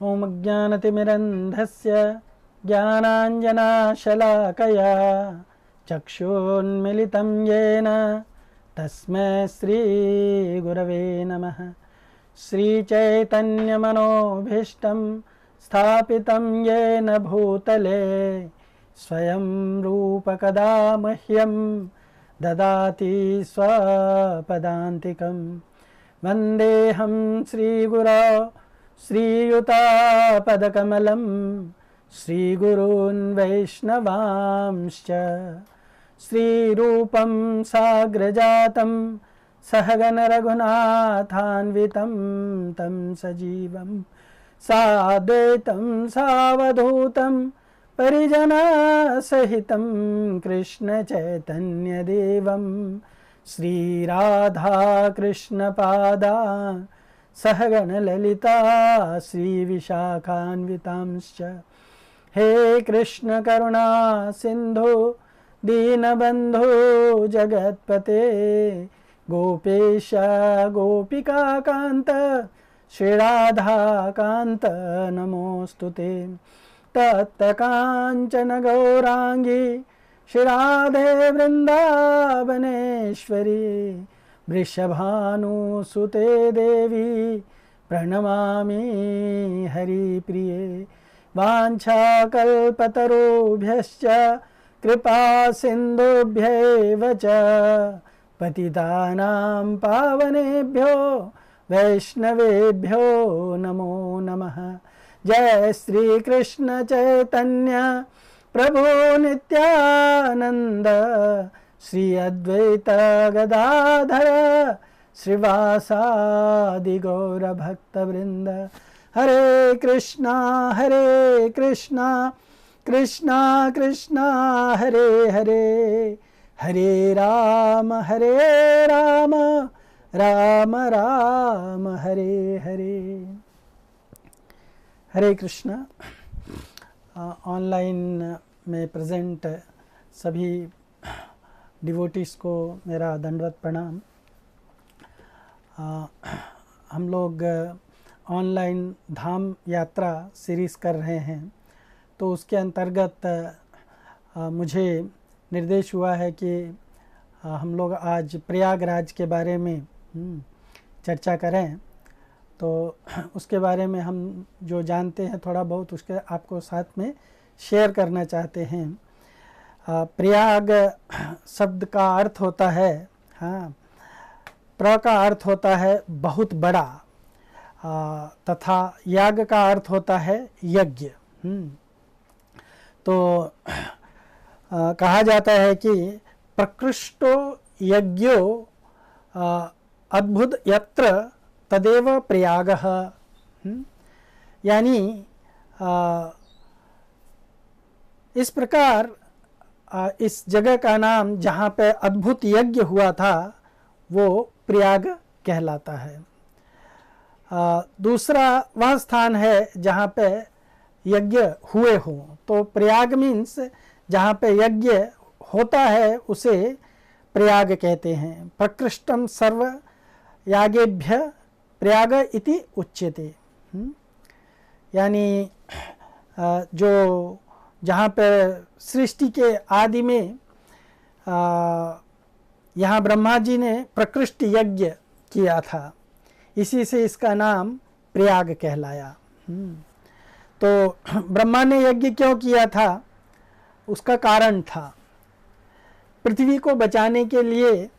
ॐ ज्ञानतिमिरन्धस्य ज्ञानाञ्जनशलाकया चक्षुन्मिलितं येन तस्मै श्रीगुरवे नमः। श्रीचैतन्यमनोभीष्टं स्थापितं येन भूतले स्वयं रूपकदा मह्यं ददाति स्वपदान्तिकं। वन्देऽहं श्रीगुरो श्रीयुतापदकमलं श्रीगुरून् वैष्णवांश्च। श्रीरूपं साग्रजातं सहगण रघुनाथान्वितं तं सजीवं साद्वैतं सावधूतं परिजनसहितं कृष्ण चैतन्यदेवं श्रीराधाकृष्णपादा सहगण ललिता श्रीविशाखान्वितांश्च। हे कृष्ण करुणा सिंधु दीनबंधु जगत्पते गोपेश गोपिकाकान्त श्रीराधाकान्त नमोस्तुते। तप्तकाञ्चन गौरांगी श्रीराधे वृन्दावनेश्वरी वृषभानुसुते देवी प्रणमामि हरिप्रिये। वाञ्छाकल्पतरुभ्यश्च कृपा सिन्धुभ्यैव च पतितानां पावनेभ्यो वैष्णवेभ्यो नमो नमः। जय श्री कृष्ण चैतन्य प्रभु नित्यानंद श्री अद्वैत गदाधर श्रीवासादि गौर भक्तवृंद। हरे कृष्णा कृष्णा कृष्णा हरे हरे हरे राम राम राम हरे हरे। हरे कृष्णा। ऑनलाइन में प्रेजेंट सभी डिवोटीज को मेरा दंडवत प्रणाम। हम लोग ऑनलाइन धाम यात्रा सीरीज़ कर रहे हैं, तो उसके अंतर्गत मुझे निर्देश हुआ है कि हम लोग आज प्रयागराज के बारे में चर्चा करें। तो उसके बारे में हम जो जानते हैं थोड़ा बहुत उसके आपको साथ में शेयर करना चाहते हैं। प्रयाग शब्द का अर्थ होता है, प्र का अर्थ होता है बहुत बड़ा, तथा याग का अर्थ होता है यज्ञ। तो कहा जाता है कि प्रकृष्टो यज्ञो अद्भुत यत्र तदेव प्रयागः। यानी इस प्रकार इस जगह का नाम जहाँ पे अद्भुत यज्ञ हुआ था वो प्रयाग कहलाता है। दूसरा वह स्थान है जहाँ पे यज्ञ हुए हों, तो प्रयाग मीन्स जहाँ पे यज्ञ होता है उसे प्रयाग कहते हैं। प्रकृष्टम सर्व यागेभ्य प्रयाग इति उच्यते। यानी जो जहाँ पे सृष्टि के आदि में यहाँ ब्रह्मा जी ने प्रकृष्ट यज्ञ किया था, इसी से इसका नाम प्रयाग कहलाया। तो ब्रह्मा ने यज्ञ क्यों किया था, उसका कारण था। पृथ्वी को बचाने के लिए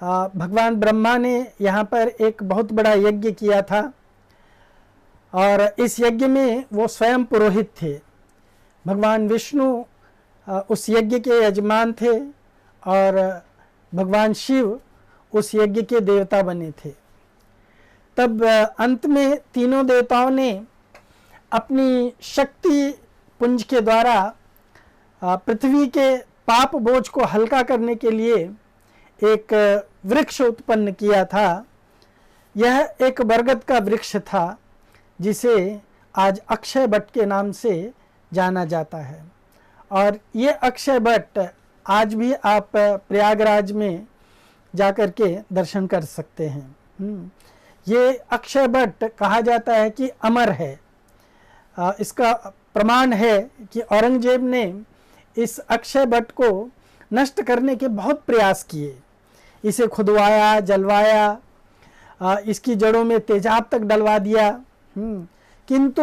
भगवान ब्रह्मा ने यहाँ पर एक बहुत बड़ा यज्ञ किया था, और इस यज्ञ में वो स्वयं पुरोहित थे। भगवान विष्णु उस यज्ञ के यजमान थे और भगवान शिव उस यज्ञ के देवता बने थे। तब अंत में तीनों देवताओं ने अपनी शक्ति पुंज के द्वारा पृथ्वी के पाप बोझ को हल्का करने के लिए एक वृक्ष उत्पन्न किया था। यह एक बरगद का वृक्ष था जिसे आज अक्षय वट के नाम से जाना जाता है। और ये अक्षय वट आज भी आप प्रयागराज में जाकर के दर्शन कर सकते हैं। ये अक्षय वट कहा जाता है कि अमर है, इसका प्रमाण है कि औरंगजेब ने इस अक्षय वट को नष्ट करने के बहुत प्रयास किए। इसे खुदवाया, जलवाया, इसकी जड़ों में तेजाब तक डलवा दिया, किंतु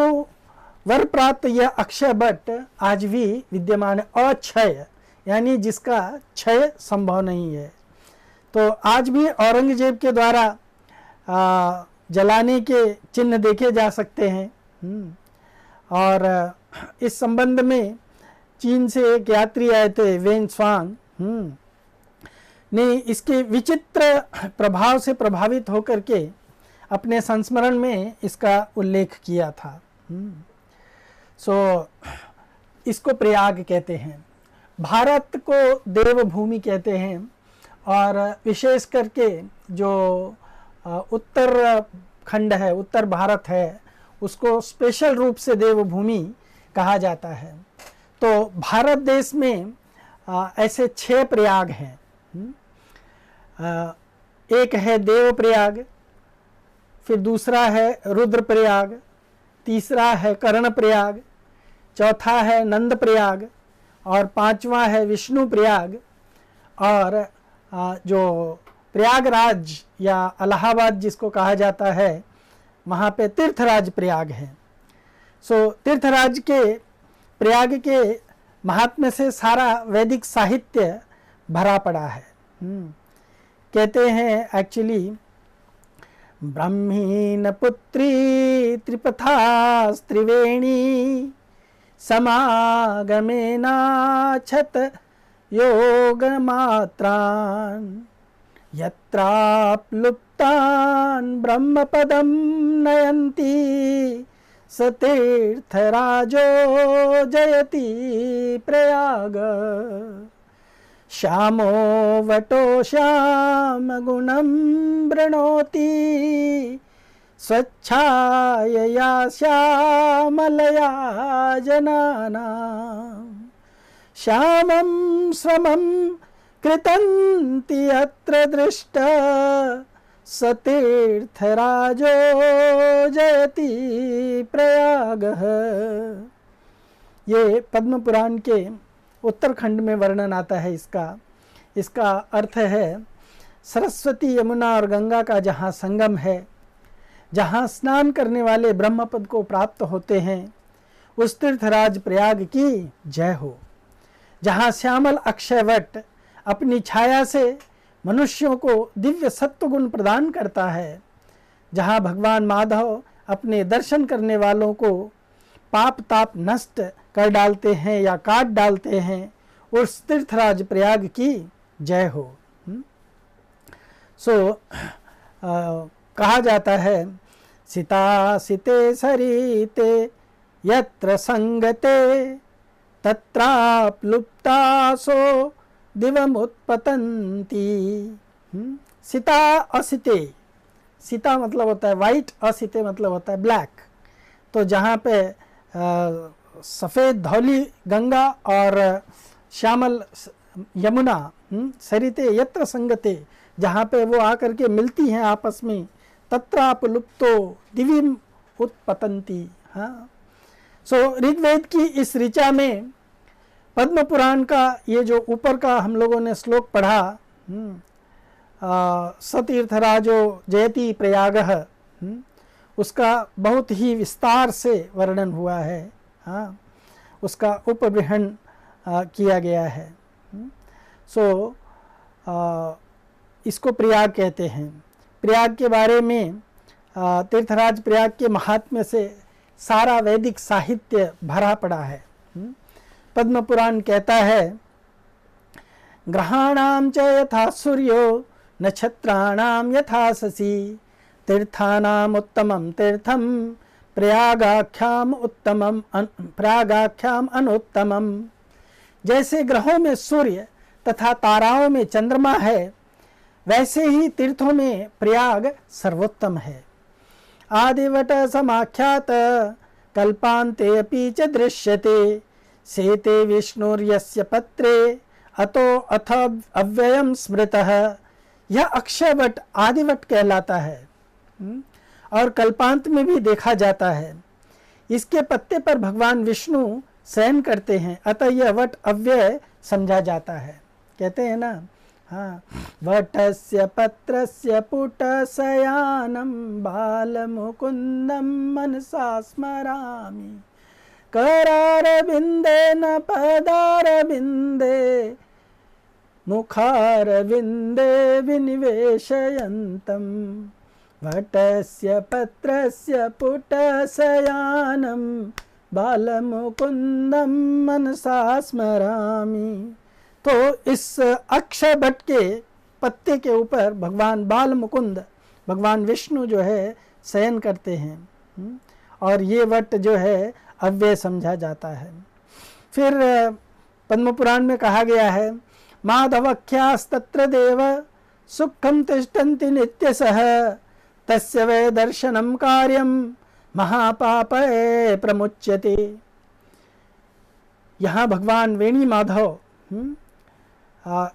वर प्राप्त यह अक्षय वट आज भी विद्यमान है, अक्षय यानी जिसका क्षय संभव नहीं है। तो आज भी औरंगजेब के द्वारा जलाने के चिन्ह देखे जा सकते हैं। और इस संबंध में चीन से एक यात्री आए थे, वेन स्वांग, ने इसके विचित्र प्रभाव से प्रभावित होकर के अपने संस्मरण में इसका उल्लेख किया था। इसको प्रयाग कहते हैं। भारत को देवभूमि कहते हैं, और विशेष करके जो उत्तर खंड है, उत्तर भारत है, उसको स्पेशल रूप से देवभूमि कहा जाता है। तो भारत देश में ऐसे 6 प्रयाग हैं। एक है देव प्रयाग, फिर दूसरा है रुद्र प्रयाग, तीसरा है कर्ण प्रयाग, चौथा है नंद प्रयाग, और 5वां है विष्णु प्रयाग, और जो प्रयागराज या इलाहाबाद जिसको कहा जाता है, वहाँ पे तीर्थराज प्रयाग है। तीर्थराज के प्रयाग के महात्म्य से सारा वैदिक साहित्य भरा पड़ा है। कहते हैं एक्चुअली, ब्राह्मीण पुत्री त्रिपथा त्रिवेणी समागमेनाछत योगमात्रान् यत्राप्लुप्तान् ब्रह्मपदं नयन्ति स तीर्थराजो जयति प्रयाग। श्यामो वटो श्यामगुणं वृणोति स्वच्छायया श्यामलया जनानां। श्यामं श्रमं कृतन्ति अत्र दृष्ट स तीर्थराजो जयति प्रयागः। ये पद्म पुराण के उत्तरखंड में वर्णन आता है इसका अर्थ है, सरस्वती, यमुना और गंगा का जहाँ संगम है, जहाँ स्नान करने वाले ब्रह्मपद को प्राप्त होते हैं, उस तीर्थराज प्रयाग की जय हो। जहाँ श्यामल अक्षयवट अपनी छाया से मनुष्यों को दिव्य सत्वगुण प्रदान करता है, जहाँ भगवान माधव अपने दर्शन करने वालों को पाप ताप नष्ट कर डालते हैं या काट डालते हैं, उस तीर्थराज प्रयाग की जय हो। कहा जाता है, सिता सिते सरिते यत्र संगते तत्राप्लुप्तासो दिवमुत्पतन्ति। सिता असिते, सीता मतलब होता है वाइट, असिते मतलब होता है ब्लैक। तो जहाँ पे सफ़ेद धौली गंगा और श्यामल यमुना, सरिते यत्र संगते, जहाँ पे वो आकर के मिलती हैं आपस में, तत्राप्लुप्तो दिविम उत्पतन्ति। हाँ, ऋग्वेद की इस ऋचा में पद्म पुराण का ये जो ऊपर का हम लोगों ने श्लोक पढ़ा, सतीर्थराजो जयति प्रयागः, उसका बहुत ही विस्तार से वर्णन हुआ है। हाँ, उसका उपबृहन किया गया है। इसको प्रयाग कहते हैं। प्रयाग के बारे में, तीर्थराज प्रयाग के महात्म्य से सारा वैदिक साहित्य भरा पड़ा है। पद्म पुराण कहता है, ग्रहाणां च यथा सूर्यो नक्षत्राणां यथा शशि तीर्थानाम उत्तमं तीर्थम प्रयागाख्याम अनुत्तमम। जैसे ग्रहों में सूर्य तथा ताराओं में चंद्रमा है, वैसे ही तीर्थों में प्रयाग सर्वोत्तम है। आदिवट समाख्यात कल्पान्ते अपि च दृश्यते सेते विष्णुर्यस्य पत्रे अतो अथ अव्ययम स्मृतः। यह अक्षयवट आदिवट कहलाता है और कल्पांत में भी देखा जाता है। इसके पत्ते पर भगवान विष्णु शयन करते हैं, अतः यह वट अव्यय समझा जाता है। कहते हैं ना, हाँ, वटस्य पत्रस्य पुटशयानं बालमुकुन्दं मनसा स्मरामि, करारविन्दे न पदारविन्दे मुखारविन्दे विनिवेशयन्तं, वटस्य पत्रस्य पुटशयानं बालमुकुन्दं मनसा स्मरामि। तो इस अक्षय वट के पत्ते के ऊपर भगवान बाल मुकुंद, भगवान विष्णु जो है शयन करते हैं, और ये वट जो है अव्यय समझा जाता है। फिर पद्म पुराण में कहा गया है, माधवख्यास्तत्र देव सुखम तिष्ठन्ति नित्यसः, तस्य वै दर्शनम कार्यम महापापये प्रमुच्यते। यहाँ भगवान वेणी माधव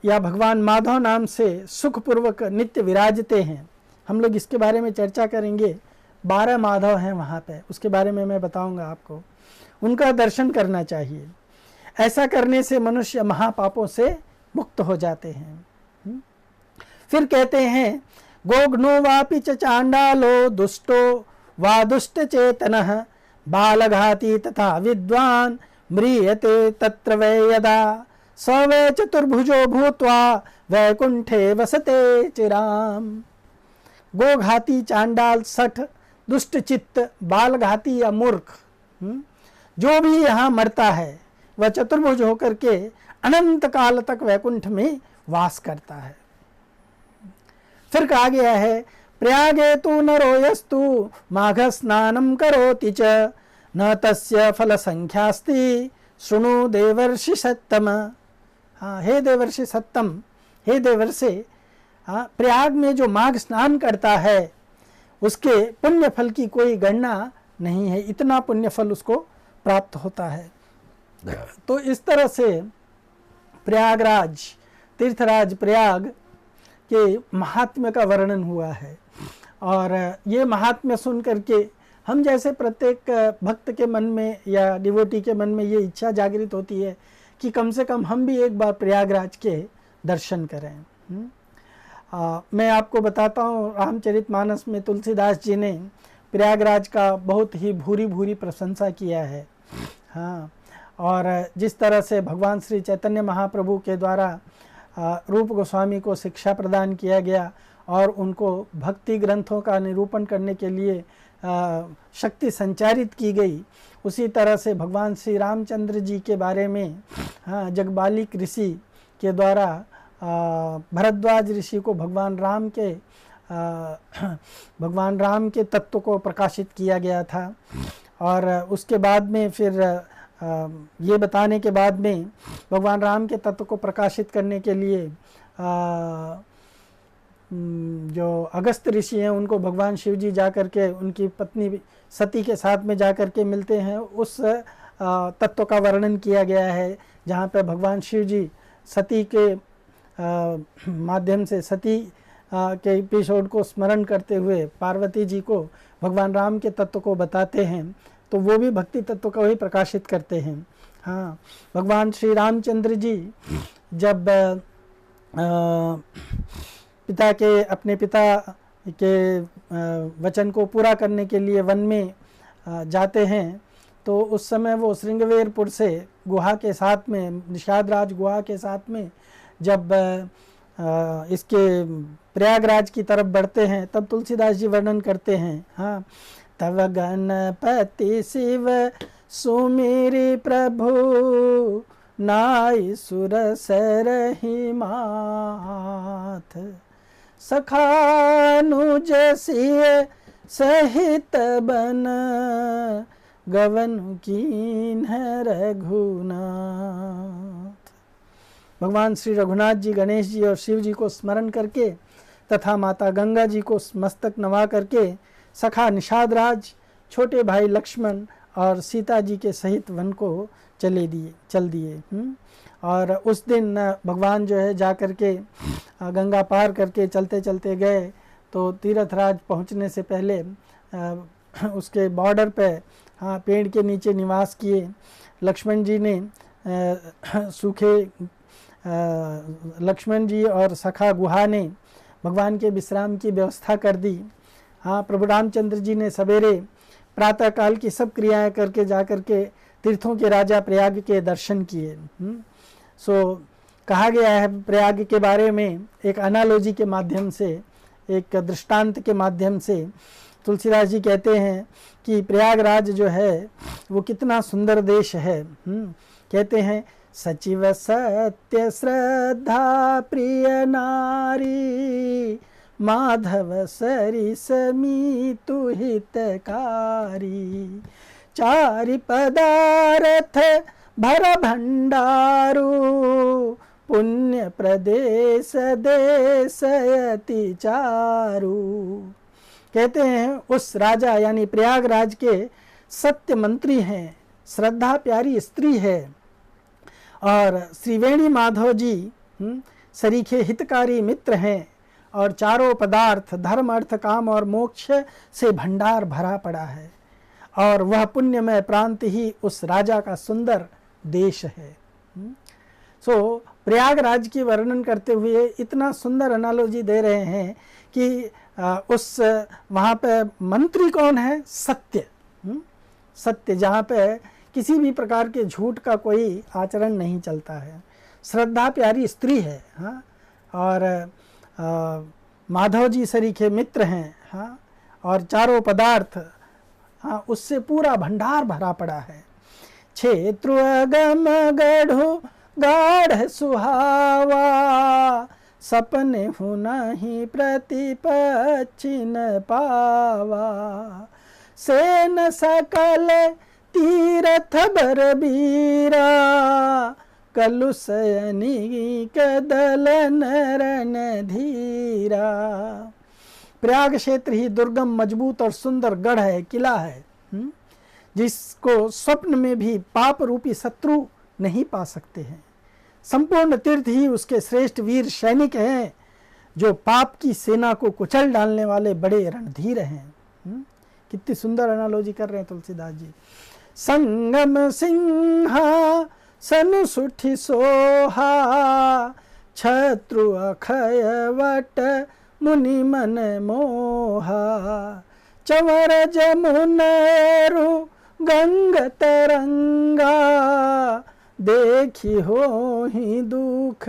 या भगवान माधव नाम से सुखपूर्वक नित्य विराजते हैं। हम लोग इसके बारे में चर्चा करेंगे। 12 माधव हैं वहाँ पे, उसके बारे में मैं बताऊंगा आपको। उनका दर्शन करना चाहिए। ऐसा करने से मनुष्य महापापों से मुक्त हो जाते हैं। फिर कहते हैं, गोघ्नो वापि च चांडालो दुष्टो वा दुष्ट चेतनः बालघाती तथा विद्वान म्रियते तत्र वै यदा, स वै चतुर्भुजो भूत्वा वैकुंठे वसते चिराम। गोघाती, चांडाल, सठ, दुष्ट चित्त, बालघाती या मूर्ख, जो भी यहाँ मरता है वह चतुर्भुज होकर के अनंत काल तक वैकुंठ में वास करता है। फिर कहा गया है, प्रयागे तु नरो यस्तु माघ स्नानं करोति च, न तस्य फल संख्यास्ति शृणु देवर्षि सत्तम। हाँ, हे देवर्षि सत्तम, हे देवर्षि, हाँ, प्रयाग में जो माघ स्नान करता है उसके पुण्य फल की कोई गणना नहीं है, इतना पुण्य फल उसको प्राप्त होता है। तो इस तरह से प्रयागराज, तीर्थराज प्रयाग के महात्म्य का वर्णन हुआ है। और ये महात्म्य सुन करके हम जैसे प्रत्येक भक्त के मन में या डिवोटी के मन में ये इच्छा जागृत होती है कि कम से कम हम भी एक बार प्रयागराज के दर्शन करें। मैं आपको बताता हूँ, रामचरितमानस में तुलसीदास जी ने प्रयागराज का बहुत ही भूरी भूरी प्रशंसा किया है। हाँ, और जिस तरह से भगवान श्री चैतन्य महाप्रभु के द्वारा रूप गोस्वामी को शिक्षा प्रदान किया गया और उनको भक्ति ग्रंथों का निरूपण करने के लिए शक्ति संचारित की गई, उसी तरह से भगवान श्री रामचंद्र जी के बारे में जगबालिक ऋषि के द्वारा भरद्वाज ऋषि को भगवान राम के तत्व को प्रकाशित किया गया था। और उसके बाद में फिर ये बताने के बाद में भगवान राम के तत्व को प्रकाशित करने के लिए जो अगस्त ऋषि हैं उनको भगवान शिव जी जा कर के उनकी पत्नी सती के साथ में जा कर के मिलते हैं। उस तत्व का वर्णन किया गया है जहाँ पे भगवान शिव जी सती के माध्यम से सती के एपिसोड को स्मरण करते हुए पार्वती जी को भगवान राम के तत्व को बताते हैं, तो वो भी भक्ति तत्व को ही प्रकाशित करते हैं। हाँ, भगवान श्री रामचंद्र जी जब अपने पिता के वचन को पूरा करने के लिए वन में जाते हैं, तो उस समय वो श्रृंगवेरपुर से गुहा के साथ में, निषादराज गुहा के साथ में जब इसके प्रयागराज की तरफ बढ़ते हैं, तब तुलसीदास जी वर्णन करते हैं। हाँ, तव गणपति शिव सुमेरि प्रभु, नाई सुर सरहि माथ, सखानुज सिय सहित बन, गवन कीन रघुनाथ। भगवान श्री रघुनाथ जी गणेश जी और शिव जी को स्मरण करके तथा माता गंगा जी को मस्तक नवा करके सखा निषादराज, छोटे भाई लक्ष्मण और सीता जी के सहित वन को चल दिए। और उस दिन भगवान जो है जा कर के गंगा पार करके चलते चलते गए, तो तीर्थराज पहुंचने से पहले उसके बॉर्डर पे हाँ, पेड़ के नीचे निवास किए। लक्ष्मण जी ने लक्ष्मण जी और सखा गुहा ने भगवान के विश्राम की व्यवस्था कर दी। हाँ, प्रभु रामचंद्र जी ने सवेरे प्रातःकाल की सब क्रियाएं करके जाकर के तीर्थों के राजा प्रयाग के दर्शन किए। सो कहा गया है प्रयाग के बारे में एक एनालॉजी के माध्यम से, एक दृष्टांत के माध्यम से तुलसीदास जी कहते हैं कि प्रयागराज जो है वो कितना सुंदर देश है। कहते हैं सचिव सत्य श्रद्धा प्रिय नारी, माधव सरिस मीतु हितकारी, चारि पदार्थ भर भंडारू, पुण्य प्रदेश देशयति चारु। कहते हैं उस राजा यानी प्रयागराज के सत्य मंत्री हैं, श्रद्धा प्यारी स्त्री है, और श्रीवेणी माधव जी सरीखे हितकारी मित्र हैं, और चारों पदार्थ धर्म अर्थ काम और मोक्ष से भंडार भरा पड़ा है, और वह पुण्यमय प्रांत ही उस राजा का सुंदर देश है। सो प्रयागराज की वर्णन करते हुए इतना सुंदर एनालॉजी दे रहे हैं कि उस वहाँ पे मंत्री कौन है? सत्य। सत्य, जहाँ पे किसी भी प्रकार के झूठ का कोई आचरण नहीं चलता है। श्रद्धा प्यारी स्त्री है, हाँ, और माधव जी सरीखे मित्र हैं, हाँ, और चारों पदार्थ, हाँ, उससे पूरा भंडार भरा पड़ा है। क्षेत्र अगम गढ़ो गाढ़ सुहावा, सपने हूँ नहीं प्रतिपच्छिन पावा, सेन सकल तीरथ बर बीरा, कलुसयनी कदल नरन धीरा। प्रयाग क्षेत्र ही दुर्गम, मजबूत और सुंदर गढ़ है, किला है, जिसको स्वप्न में भी पाप रूपी शत्रु नहीं पा सकते हैं। संपूर्ण तीर्थ ही उसके श्रेष्ठ वीर सैनिक हैं, जो पाप की सेना को कुचल डालने वाले बड़े रणधीर हैं। कितनी सुंदर एनालॉजी कर रहे हैं तुलसीदास जी। संगम सिंहा सनु सुठी सोहा, छत्रु अखय वट मुनि मन मोहा, चंवर जमुनेरु गंग तरंगा, देखी हो ही दुख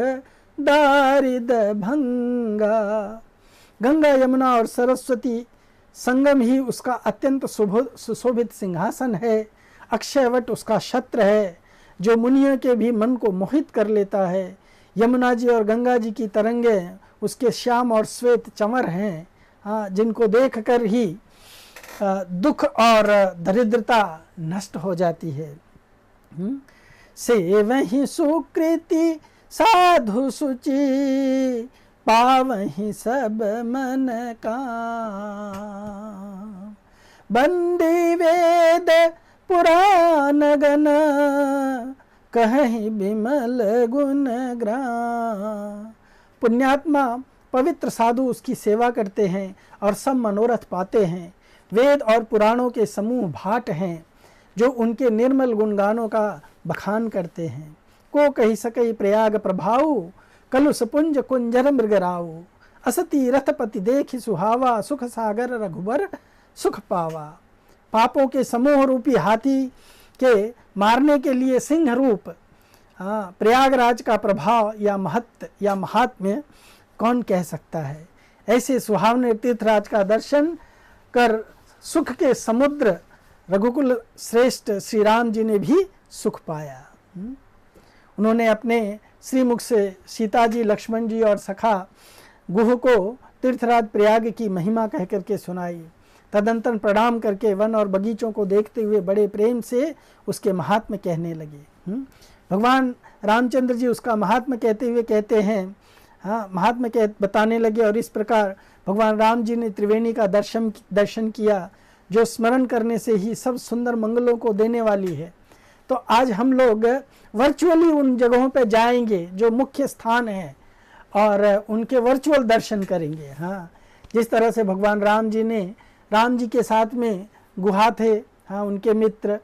दारिद भंगा। गंगा यमुना और सरस्वती संगम ही उसका अत्यंत सुशोभित सिंहासन है। अक्षयवट उसका छत्र है, जो मुनियों के भी मन को मोहित कर लेता है। यमुना जी और गंगा जी की तरंगे उसके श्याम और श्वेत चंवर हैं, हाँ, जिनको देखकर ही दुख और दरिद्रता नष्ट हो जाती है। से वही सुकृति साधु सुचि, पावहि सब मन काम, बंदी वेद पुराण गण, कहीं विमल गुण ग्राम। पुण्यात्मा पवित्र साधु उसकी सेवा करते हैं और सब मनोरथ पाते हैं। वेद और पुराणों के समूह भाट हैं, जो उनके निर्मल गुणगानों का बखान करते हैं। को कही सकई प्रयाग प्रभाऊ, कलुष पुंज कुंजर मृगराऊ, असती रथपति देखि सुहावा, सुख सागर रघुबर सुख पावा। पापों के समूह रूपी हाथी के मारने के लिए सिंह रूप प्रयागराज का प्रभाव या महत्व या महात्म्य कौन कह सकता है। ऐसे सुहावने तीर्थराज का दर्शन कर सुख के समुद्र रघुकुल श्रेष्ठ श्री राम जी ने भी सुख पाया। उन्होंने अपने श्रीमुख से सीता जी, लक्ष्मण जी और सखा गुह को तीर्थराज प्रयाग की महिमा कह करके सुनाई। तदंतर प्रणाम करके वन और बगीचों को देखते हुए बड़े प्रेम से उसके महात्म्य कहने लगे। भगवान रामचंद्र जी उसका महात्म्य कहते हुए कहते हैं, हाँ, महात्म्य बताने लगे। और इस प्रकार भगवान राम जी ने त्रिवेणी का दर्शन किया, जो स्मरण करने से ही सब सुंदर मंगलों को देने वाली है। तो आज हम लोग वर्चुअली उन जगहों पर जाएंगे जो मुख्य स्थान हैं, और उनके वर्चुअल दर्शन करेंगे। हाँ, जिस तरह से भगवान राम जी के साथ में गुहा थे, हाँ, उनके मित्र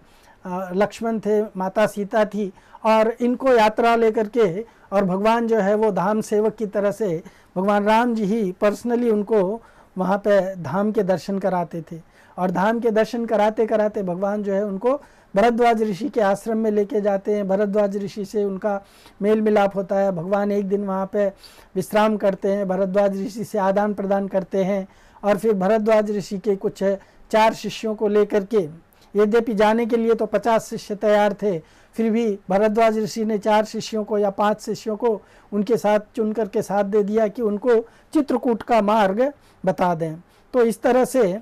लक्ष्मण थे, माता सीता थी, और इनको यात्रा लेकर के, और भगवान जो है वो धाम सेवक की तरह से भगवान राम जी ही पर्सनली उनको वहाँ पे धाम के दर्शन कराते थे। और धाम के दर्शन कराते कराते भगवान जो है उनको भरद्वाज ऋषि के आश्रम में लेके जाते हैं। भरद्वाज ऋषि से उनका मेल मिलाप होता है। भगवान एक दिन वहाँ पे विश्राम करते हैं, भरद्वाज ऋषि से आदान प्रदान करते हैं, और फिर भरद्वाज ऋषि के कुछ 4 शिष्यों को लेकर के, यद्यपि जाने के लिए तो 50 शिष्य तैयार थे, फिर भी भरद्वाज ऋषि ने 4 शिष्यों को या 5 शिष्यों को उनके साथ चुन करके साथ दे दिया कि उनको चित्रकूट का मार्ग बता दें। तो इस तरह से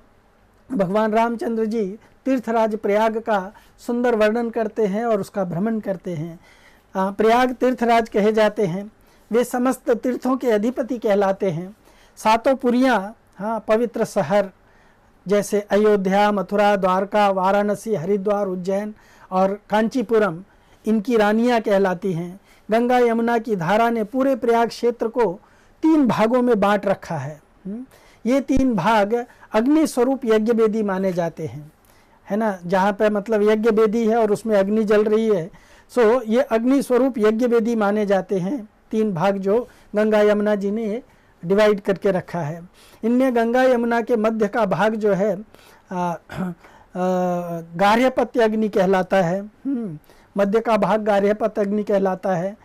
भगवान रामचंद्र जी तीर्थराज प्रयाग का सुंदर वर्णन करते हैं और उसका भ्रमण करते हैं। प्रयाग तीर्थराज कहे जाते हैं। वे समस्त तीर्थों के अधिपति कहलाते हैं। 7 पुरियाँ, हाँ, पवित्र शहर जैसे अयोध्या, मथुरा, द्वारका, वाराणसी, हरिद्वार, उज्जैन और कांचीपुरम इनकी रानियां कहलाती हैं। गंगा यमुना की धारा ने पूरे प्रयाग क्षेत्र को 3 भागों में बांट रखा है। ये 3 भाग अग्नि स्वरूप यज्ञ वेदी माने जाते हैं, है ना, जहाँ पे मतलब यज्ञ वेदी है और उसमें अग्नि जल रही है। सो ये अग्नि स्वरूप यज्ञ वेदी माने जाते हैं 3 भाग जो गंगा यमुना जी ने डिवाइड करके रखा है। इनमें गंगा यमुना के मध्य का भाग जो है गार्हपत्य अग्नि कहलाता है। मध्य का भाग गार्हपत्य अग्नि कहलाता है।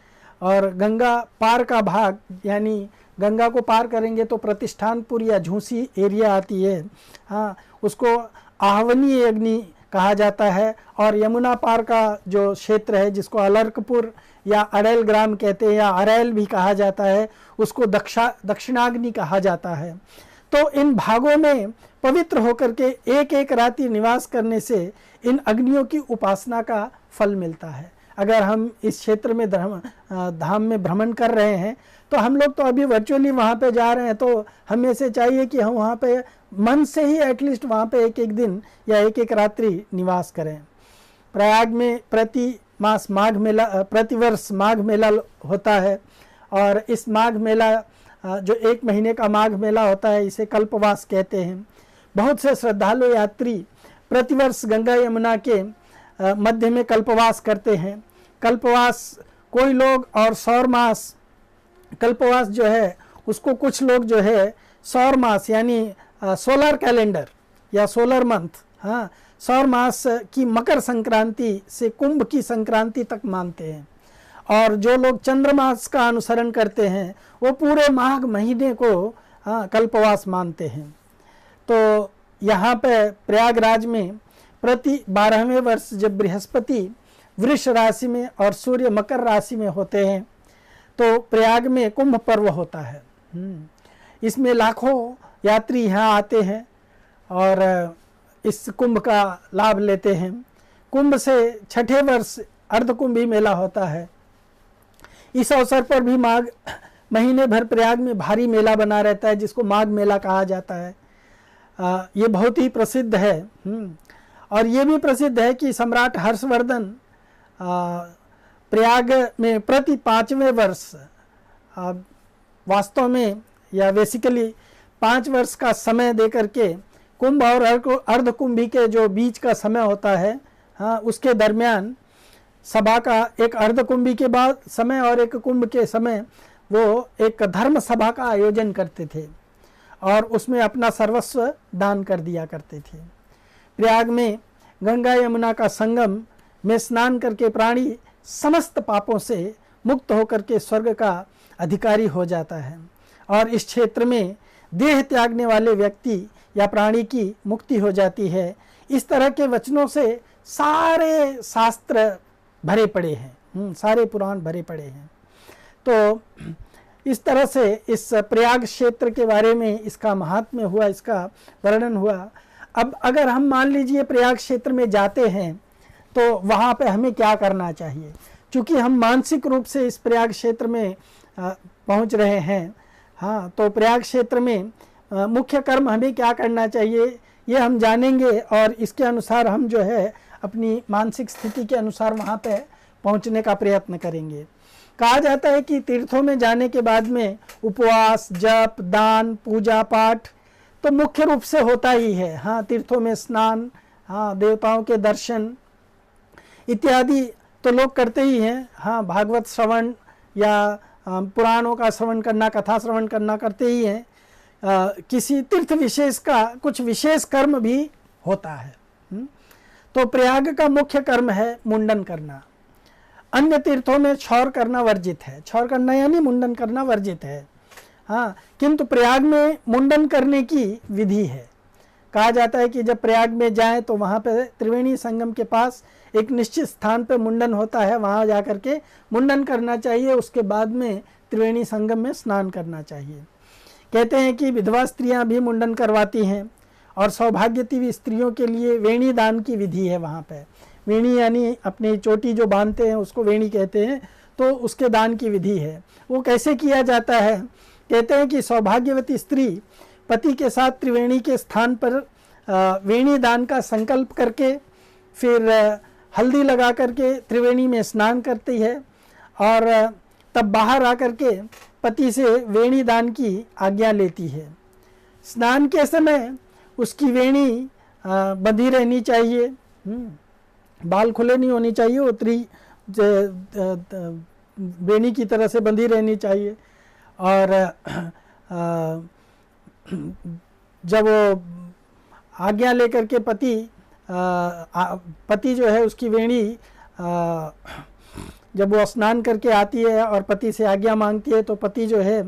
और गंगा पार का भाग, यानी गंगा को पार करेंगे तो प्रतिष्ठानपुर या झूसी एरिया आती है, हाँ, उसको आहवनीय अग्नि कहा जाता है। और यमुना पार का जो क्षेत्र है जिसको अलर्कपुर या अरेल ग्राम कहते हैं या अरेल भी कहा जाता है, उसको दक्षिणाग्नि कहा जाता है। तो इन भागों में पवित्र होकर के एक एक रात्रि निवास करने से इन अग्नियों की उपासना का फल मिलता है। अगर हम इस क्षेत्र में धाम में भ्रमण कर रहे हैं तो हम लोग तो अभी वर्चुअली वहाँ पे जा रहे हैं, तो हमें से चाहिए कि हम वहाँ पे मन से ही एटलीस्ट वहाँ पे एक एक दिन या एक एक रात्रि निवास करें। प्रयाग में प्रतिवर्ष माघ मेला होता है, और इस माघ मेला जो 1 महीने का माघ मेला होता है इसे कल्पवास कहते हैं। बहुत से श्रद्धालु यात्री प्रतिवर्ष गंगा यमुना के मध्य में कल्पवास करते हैं। कल्पवास कोई लोग, और सौर मास, कल्पवास जो है उसको कुछ लोग जो है सौर मास यानी सोलर कैलेंडर या सोलर मंथ, हाँ, सौर मास की मकर संक्रांति से कुंभ की संक्रांति तक मानते हैं। और जो लोग चंद्रमास का अनुसरण करते हैं वो पूरे माघ महीने को, हाँ, कल्पवास मानते हैं। तो यहाँ पे प्रयागराज में प्रति 12वें वर्ष जब बृहस्पति वृष राशि में और सूर्य मकर राशि में होते हैं तो प्रयाग में कुंभ पर्व होता है। इसमें लाखों यात्री यहाँ आते हैं और इस कुंभ का लाभ लेते हैं। कुंभ से 6ठे वर्ष अर्धकुंभी मेला होता है। इस अवसर पर भी माघ महीने भर प्रयाग में भारी मेला बना रहता है जिसको माघ मेला कहा जाता है। ये बहुत ही प्रसिद्ध है। और ये भी प्रसिद्ध है कि सम्राट हर्षवर्धन प्रयाग में प्रति 5वें वर्ष वास्तव में या बेसिकली 5 वर्ष का समय दे करके कुंभ और अर्धकुंभी के जो बीच का समय होता है, हाँ, उसके दरमियान सभा का एक अर्धकुंभी के बाद समय और एक कुंभ के समय वो एक धर्म सभा का आयोजन करते थे और उसमें अपना सर्वस्व दान कर दिया करते थे। प्रयाग में गंगा यमुना का संगम में स्नान करके प्राणी समस्त पापों से मुक्त होकर के स्वर्ग का अधिकारी हो जाता है और इस क्षेत्र में देह त्यागने वाले व्यक्ति या प्राणी की मुक्ति हो जाती है। इस तरह के वचनों से सारे शास्त्र भरे पड़े हैं, सारे पुराण भरे पड़े हैं। तो इस तरह से इस प्रयाग क्षेत्र के बारे में इसका महात्म्य हुआ, इसका वर्णन हुआ। अब अगर हम मान लीजिए प्रयाग क्षेत्र में जाते हैं तो वहाँ पे हमें क्या करना चाहिए? क्योंकि हम मानसिक रूप से इस प्रयाग क्षेत्र में पहुँच रहे हैं, हाँ, तो प्रयाग क्षेत्र में मुख्य कर्म हमें क्या करना चाहिए ये हम जानेंगे और इसके अनुसार हम जो है अपनी मानसिक स्थिति के अनुसार वहाँ पे पहुँचने का प्रयत्न करेंगे। कहा जाता है कि तीर्थों में जाने के बाद में उपवास, जप, दान, पूजा पाठ तो मुख्य रूप से होता ही है। हाँ, तीर्थों में स्नान, हाँ, देवताओं के दर्शन इत्यादि तो लोग करते ही हैं। हाँ, भागवत श्रवण या पुराणों का श्रवण करना, कथा श्रवण करना करते ही हैं। किसी तीर्थ विशेष का कुछ विशेष कर्म भी होता है। तो प्रयाग का मुख्य कर्म है मुंडन करना। अन्य तीर्थों में क्षौर करना वर्जित है। क्षौर करना यानी मुंडन करना वर्जित है। हाँ, किंतु प्रयाग में मुंडन करने की विधि है। कहा जाता है कि जब प्रयाग में जाएं तो वहाँ पे त्रिवेणी संगम के पास एक निश्चित स्थान पे मुंडन होता है, वहाँ जाकर के मुंडन करना चाहिए। उसके बाद में त्रिवेणी संगम में स्नान करना चाहिए। कहते हैं कि विधवा स्त्रियां भी मुंडन करवाती हैं और सौभाग्यवती स्त्रियों के लिए वेणी दान की विधि है। वहाँ पे वेणी यानी अपनी चोटी जो बांधते हैं उसको वेणी कहते हैं, तो उसके दान की विधि है। वो कैसे किया जाता है? कहते हैं कि सौभाग्यवती स्त्री पति के साथ त्रिवेणी के स्थान पर वेणी दान का संकल्प करके फिर हल्दी लगा करके त्रिवेणी में स्नान करती है और तब बाहर आकर के पति से वेणी दान की आज्ञा लेती है। स्नान के समय उसकी वेणी बंधी रहनी चाहिए, बाल खुले नहीं होनी चाहिए, उतरी वेणी की तरह से बंधी रहनी चाहिए। और जब वो आज्ञा लेकर के पति जो है उसकी वेणी जब वो स्नान करके आती है और पति से आज्ञा मांगती है तो पति जो है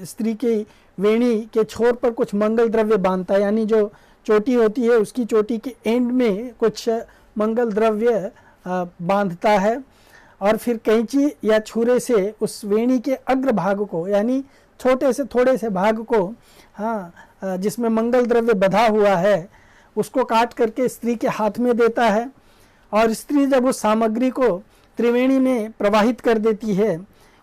स्त्री की वेणी के छोर पर कुछ मंगल द्रव्य बांधता है, यानी जो चोटी होती है उसकी चोटी के एंड में कुछ मंगल द्रव्य बांधता है और फिर कैंची या छुरे से उस वेणी के अग्र भाग को, यानी छोटे से थोड़े से भाग को, हाँ, जिसमें मंगल द्रव्य बधा हुआ है उसको काट करके स्त्री के हाथ में देता है और स्त्री जब उस सामग्री को त्रिवेणी में प्रवाहित कर देती है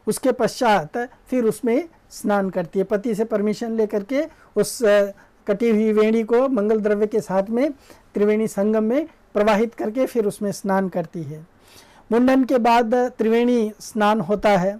उसके पश्चात फिर उसमें स्नान करती है। पति से परमिशन लेकर के उस कटी हुई वेणी को मंगल द्रव्य के साथ में त्रिवेणी संगम में प्रवाहित करके फिर उसमें स्नान करती है। मुंडन के बाद त्रिवेणी स्नान होता है,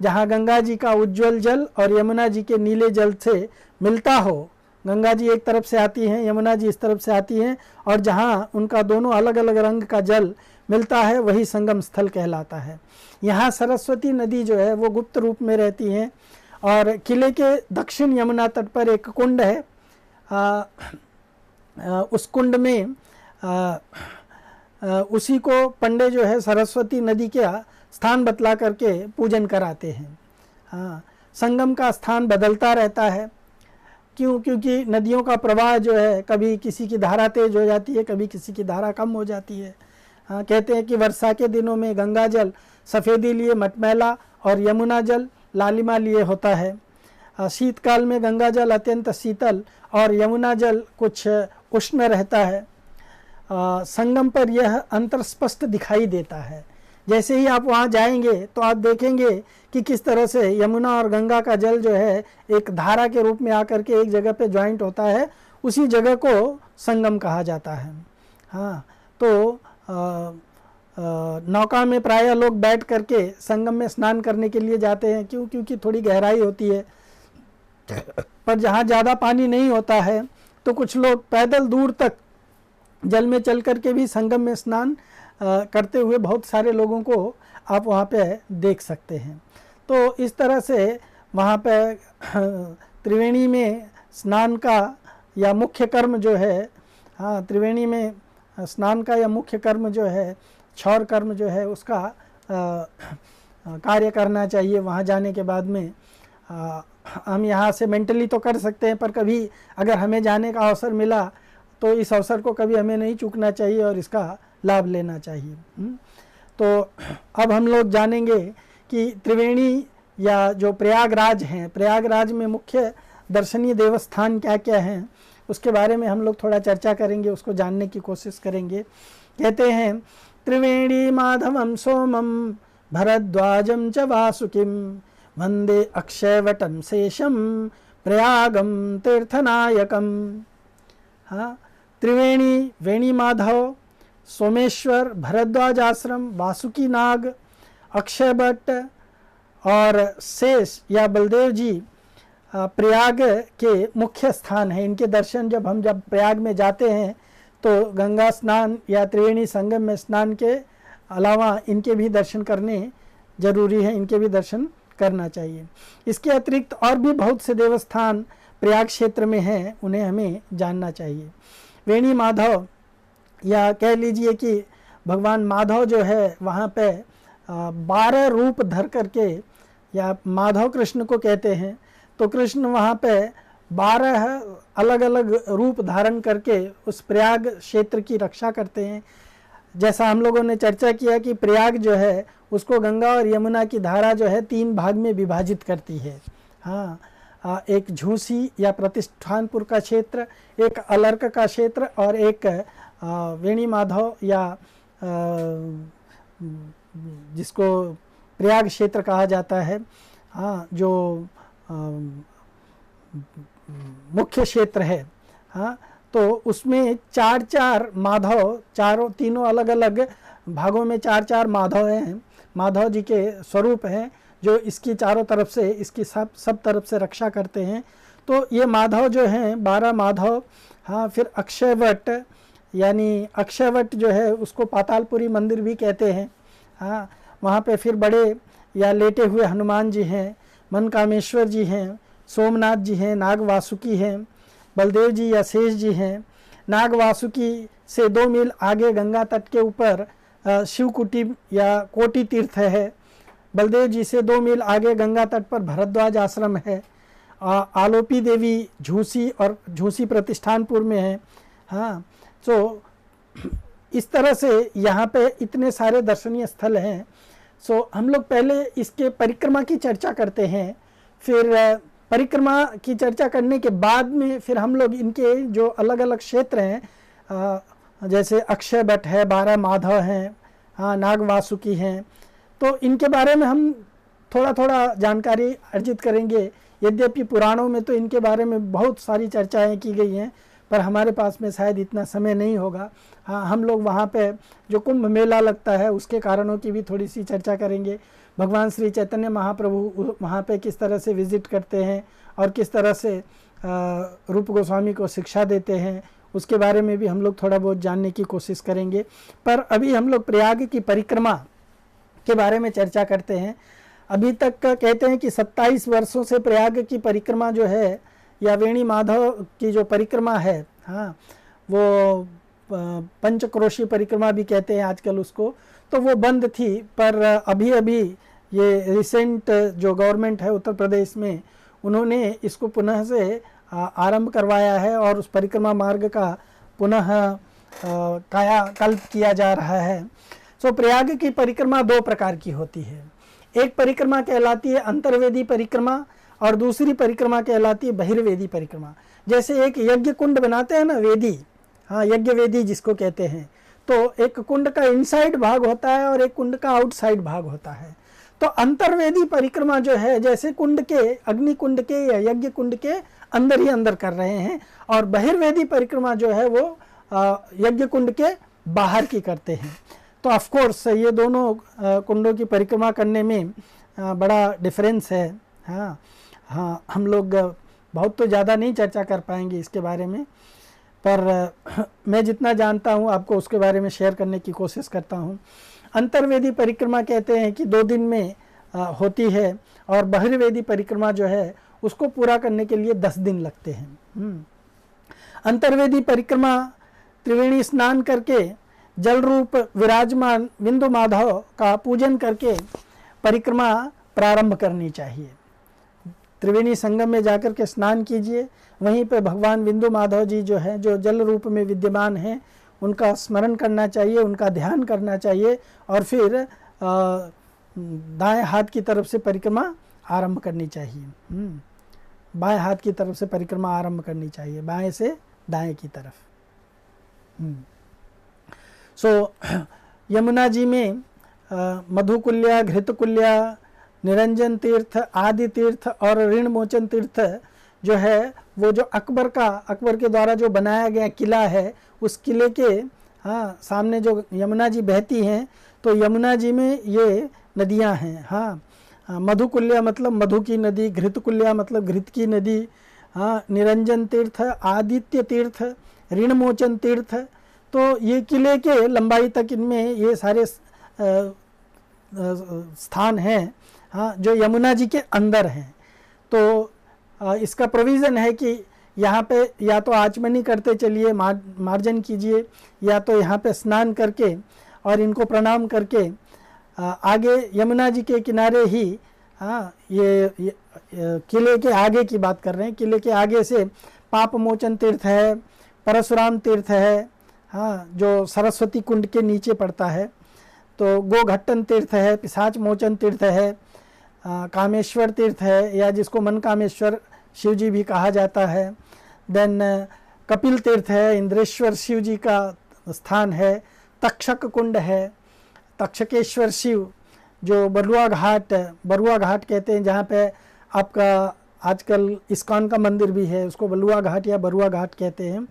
जहाँ गंगा जी का उज्ज्वल जल और यमुना जी के नीले जल से मिलता हो। गंगा जी एक तरफ से आती हैं, यमुना जी इस तरफ से आती हैं और जहाँ उनका दोनों अलग अलग रंग का जल मिलता है वही संगम स्थल कहलाता है। यहाँ सरस्वती नदी जो है वो गुप्त रूप में रहती हैं और किले के दक्षिण यमुना तट पर एक कुंड है। उस कुंड में उसी को पंडे जो है सरस्वती नदी का स्थान बतला करके पूजन कराते हैं। हाँ, संगम का स्थान बदलता रहता है। क्योंकि नदियों का प्रवाह जो है कभी किसी की धारा तेज हो जाती है, कभी किसी की धारा कम हो जाती है। हाँ, कहते हैं कि वर्षा के दिनों में गंगा जल सफ़ेदी लिए मटमैला और यमुना जल लालिमा लिए होता है। शीतकाल में गंगा जल अत्यंत शीतल और यमुना जल कुछ उष्ण रहता है। संगम पर यह अंतर स्पष्ट दिखाई देता है। जैसे ही आप वहाँ जाएंगे तो आप देखेंगे कि किस तरह से यमुना और गंगा का जल जो है एक धारा के रूप में आकर के एक जगह पे ज्वाइंट होता है, उसी जगह को संगम कहा जाता है। हाँ, तो नौका में प्रायः लोग बैठ करके संगम में स्नान करने के लिए जाते हैं। क्योंकि थोड़ी गहराई होती है, पर जहाँ ज़्यादा पानी नहीं होता है तो कुछ लोग पैदल दूर तक जल में चल करके भी संगम में स्नान करते हुए बहुत सारे लोगों को आप वहाँ पे देख सकते हैं। तो इस तरह से वहाँ पे त्रिवेणी में स्नान का या मुख्य कर्म जो है, हाँ, त्रिवेणी में स्नान का या मुख्य कर्म जो है, क्षौर कर्म जो है, उसका कार्य करना चाहिए। वहाँ जाने के बाद में हम यहाँ से मेंटली तो कर सकते हैं, पर कभी अगर हमें जाने का अवसर मिला तो इस अवसर को कभी हमें नहीं चूकना चाहिए और इसका लाभ लेना चाहिए। तो अब हम लोग जानेंगे कि त्रिवेणी या जो प्रयागराज हैं, प्रयागराज में मुख्य दर्शनीय देवस्थान क्या क्या हैं, उसके बारे में हम लोग थोड़ा चर्चा करेंगे, उसको जानने की कोशिश करेंगे। कहते हैं त्रिवेणी माधवम सोमम भरद्वाजम च वासुकिम वंदे अक्षयवटम शेषम प्रयागम तीर्थनायकम। हाँ, त्रिवेणी, वेणी माधव, सोमेश्वर, भरद्वाज आश्रम, वासुकी नाग, अक्षयवट और शेष या बलदेव जी प्रयाग के मुख्य स्थान हैं। इनके दर्शन जब प्रयाग में जाते हैं तो गंगा स्नान या त्रिवेणी संगम में स्नान के अलावा इनके भी दर्शन करने जरूरी है, इनके भी दर्शन करना चाहिए। इसके अतिरिक्त और भी बहुत से देवस्थान प्रयाग क्षेत्र में हैं, उन्हें हमें जानना चाहिए। वेणी माधव या कह लीजिए कि भगवान माधव जो है वहाँ पे 12 रूप धर करके, या माधव कृष्ण को कहते हैं, तो कृष्ण वहाँ पे 12 अलग अलग रूप धारण करके उस प्रयाग क्षेत्र की रक्षा करते हैं। जैसा हम लोगों ने चर्चा किया कि प्रयाग जो है उसको गंगा और यमुना की धारा जो है 3 भाग में विभाजित करती है। हाँ, एक झूसी या प्रतिष्ठानपुर का क्षेत्र, एक अलर्क का क्षेत्र और एक वेणी माधव या जिसको प्रयाग क्षेत्र कहा जाता है। हाँ, जो मुख्य क्षेत्र है। हाँ, तो उसमें 4-4 माधव, तीनों अलग अलग भागों में 4-4 माधव हैं, माधव जी के स्वरूप हैं जो इसकी चारों तरफ से, इसकी सब तरफ से रक्षा करते हैं। तो ये माधव जो हैं 12 माधव। हाँ, फिर अक्षयवट, यानी अक्षयवट जो है उसको पातालपुरी मंदिर भी कहते हैं। हाँ, वहाँ पे फिर बड़े या लेटे हुए हनुमान जी हैं, मनकामेश्वर जी हैं, सोमनाथ जी हैं, नाग वासुकी हैं, बलदेव जी या शेष जी हैं। नाग वासुकी से 2 मील आगे गंगा तट के ऊपर शिवकुटी या कोटि तीर्थ है। बलदेव जी से 2 मील आगे गंगा तट पर भरद्वाज आश्रम है। आलोपी देवी झूसी और झूसी प्रतिष्ठानपुर में है। हाँ, तो इस तरह से यहाँ पे इतने सारे दर्शनीय स्थल हैं। सो हम लोग पहले इसके परिक्रमा की चर्चा करते हैं, फिर परिक्रमा की चर्चा करने के बाद में फिर हम लोग इनके जो अलग अलग क्षेत्र हैं, जैसे अक्षय वट है, 12 माधव हैं, हाँ, नाग वासुकी हैं, तो इनके बारे में हम थोड़ा थोड़ा जानकारी अर्जित करेंगे। यद्यपि पुराणों में तो इनके बारे में बहुत सारी चर्चाएं की गई हैं, पर हमारे पास में शायद इतना समय नहीं होगा। हाँ, हम लोग वहाँ पे जो कुंभ मेला लगता है उसके कारणों की भी थोड़ी सी चर्चा करेंगे। भगवान श्री चैतन्य महाप्रभु वहाँ पे किस तरह से विजिट करते हैं और किस तरह से रूप गोस्वामी को शिक्षा देते हैं, उसके बारे में भी हम लोग थोड़ा बहुत जानने की कोशिश करेंगे। पर अभी हम लोग प्रयाग की परिक्रमा के बारे में चर्चा करते हैं। अभी तक कहते हैं कि 27 वर्षों से प्रयाग की परिक्रमा जो है, या वेणी माधव की जो परिक्रमा है, हाँ, वो पंचक्रोशी परिक्रमा भी कहते हैं आजकल उसको, तो वो बंद थी। पर अभी अभी ये रिसेंट जो गवर्नमेंट है उत्तर प्रदेश में, उन्होंने इसको पुनः से आरंभ करवाया है और उस परिक्रमा मार्ग का पुनः कायाकल्प किया जा रहा है। सो प्रयाग की परिक्रमा 2 प्रकार की होती है। एक परिक्रमा कहलाती है अंतर्वेदी परिक्रमा और दूसरी परिक्रमा कहलाती है बहिर्वेदी परिक्रमा। जैसे एक यज्ञ कुंड बनाते हैं ना, वेदी, हाँ, यज्ञ वेदी जिसको कहते हैं, तो एक कुंड का इनसाइड भाग होता है और एक कुंड का आउटसाइड भाग होता है। तो अंतर्वेदी परिक्रमा जो है जैसे कुंड के, अग्नि कुंड के या यज्ञ कुंड के अंदर ही अंदर कर रहे हैं, और बहिर्वेदी परिक्रमा जो है वो यज्ञ कुंड के बाहर की करते हैं। तो ऑफ कोर्स ये दोनों कुंडों की परिक्रमा करने में बड़ा डिफरेंस है। हाँ हाँ, हम लोग बहुत तो ज़्यादा नहीं चर्चा कर पाएंगे इसके बारे में, पर मैं जितना जानता हूँ आपको उसके बारे में शेयर करने की कोशिश करता हूँ। अंतर्वेदी परिक्रमा कहते हैं कि 2 दिन में होती है, और बहिर्वेदी परिक्रमा जो है उसको पूरा करने के लिए 10 दिन लगते हैं। अंतर्वेदी परिक्रमा त्रिवेणी स्नान करके जल रूप विराजमान बिंदु माधव का पूजन करके परिक्रमा प्रारंभ करनी चाहिए। त्रिवेणी संगम में जाकर के स्नान कीजिए, वहीं पे भगवान बिंदु माधव जी जो है, जो जल रूप में विद्यमान हैं, उनका स्मरण करना चाहिए, उनका ध्यान करना चाहिए, और फिर दाएं हाथ की तरफ से परिक्रमा आरंभ करनी चाहिए। बाएं हाथ की तरफ से परिक्रमा आरंभ करनी चाहिए, बाएं से दाएं की तरफ। सो यमुना जी में मधुकुल्या, घृतकुल्या, निरंजन तीर्थ, आदि तीर्थ और ऋण मोचन तीर्थ जो है, वो जो अकबर के द्वारा जो बनाया गया किला है, उस किले के सामने जो यमुना जी बहती हैं, तो यमुना जी में ये नदियां हैं। हाँ, मधुकुल्या मतलब मधु की नदी, घृतकुल्या मतलब घृत की नदी, हाँ, निरंजन तीर्थ, आदित्य तीर्थ, ऋण मोचन तीर्थ, तो ये किले के लंबाई तक इनमें ये सारे स्थान हैं, हाँ, जो यमुना जी के अंदर हैं। तो इसका प्रोविज़न है कि यहाँ पे या तो आचमनी करते चलिए, मार्जन कीजिए, या तो यहाँ पे स्नान करके और इनको प्रणाम करके आगे यमुना जी के किनारे ही, हाँ, ये किले के आगे की बात कर रहे हैं, किले के आगे से पाप मोचन तीर्थ है, परशुराम तीर्थ है, हाँ, जो सरस्वती कुंड के नीचे पड़ता है, तो गोघट्टन तीर्थ है, पिशाच मोचन तीर्थ है, कामेश्वर तीर्थ है, या जिसको मन कामेश्वर शिव जी भी कहा जाता है। देन कपिल तीर्थ है, इंद्रेश्वर शिव जी का स्थान है, तक्षक कुंड है, तक्षकेश्वर शिव जो बरुआ घाट कहते हैं, जहाँ पे आपका आजकल इस्कॉन का मंदिर भी है, उसको बलुआ घाट या बरुआ घाट कहते हैं,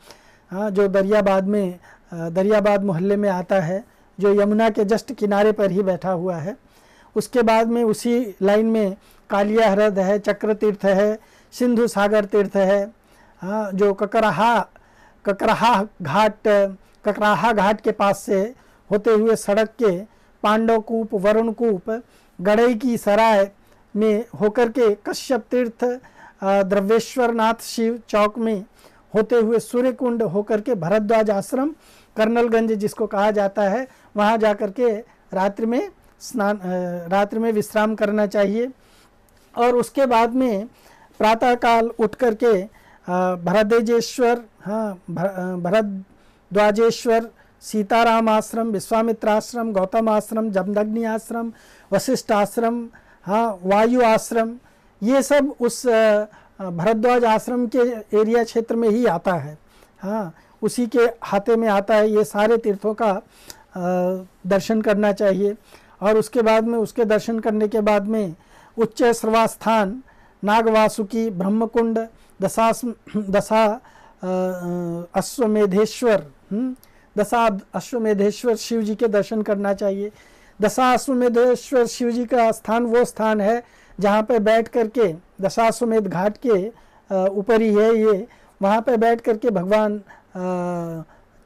हाँ, जो दरियाबाद मोहल्ले में आता है, जो यमुना के जस्ट किनारे पर ही बैठा हुआ है। उसके बाद में उसी लाइन में कालिया ह्रद है, चक्र तीर्थ है, सिंधु सागर तीर्थ है, हाँ, जो ककराहा घाट के पास से होते हुए सड़क के पांडव कूप, वरुण कूप, गड़ई की सराय में होकर के कश्यप तीर्थ, द्रव्येश्वर नाथ शिव चौक में होते हुए सूर्य कुंड होकर के भरद्वाज आश्रम, कर्नलगंज जिसको कहा जाता है, वहाँ जाकर के रात्रि में विश्राम करना चाहिए। और उसके बाद में प्रातःकाल उठ करके भरद्वाजेश्वर, हाँ, भरद्वाजेश्वर, सीताराम आश्रम, विश्वामित्र आश्रम, गौतम आश्रम, जमदग्नि आश्रम, वशिष्ठ आश्रम, हाँ, वायु आश्रम, ये सब उस भरद्वाज आश्रम के एरिया क्षेत्र में ही आता है, हाँ, उसी के हाथे में आता है। ये सारे तीर्थों का दर्शन करना चाहिए। और उसके बाद में, उसके दर्शन करने के बाद में उच्च श्रवास्थान, नागवासुकी, ब्रह्मकुंड, दशा अश्वमेधेश्वर शिव जी के दर्शन करना चाहिए। दशा अश्वमेधेश्वर शिव जी का स्थान वो स्थान है जहाँ पे बैठ करके, दशाश्वमेध घाट के ऊपर ही है ये, वहाँ पे बैठ करके भगवान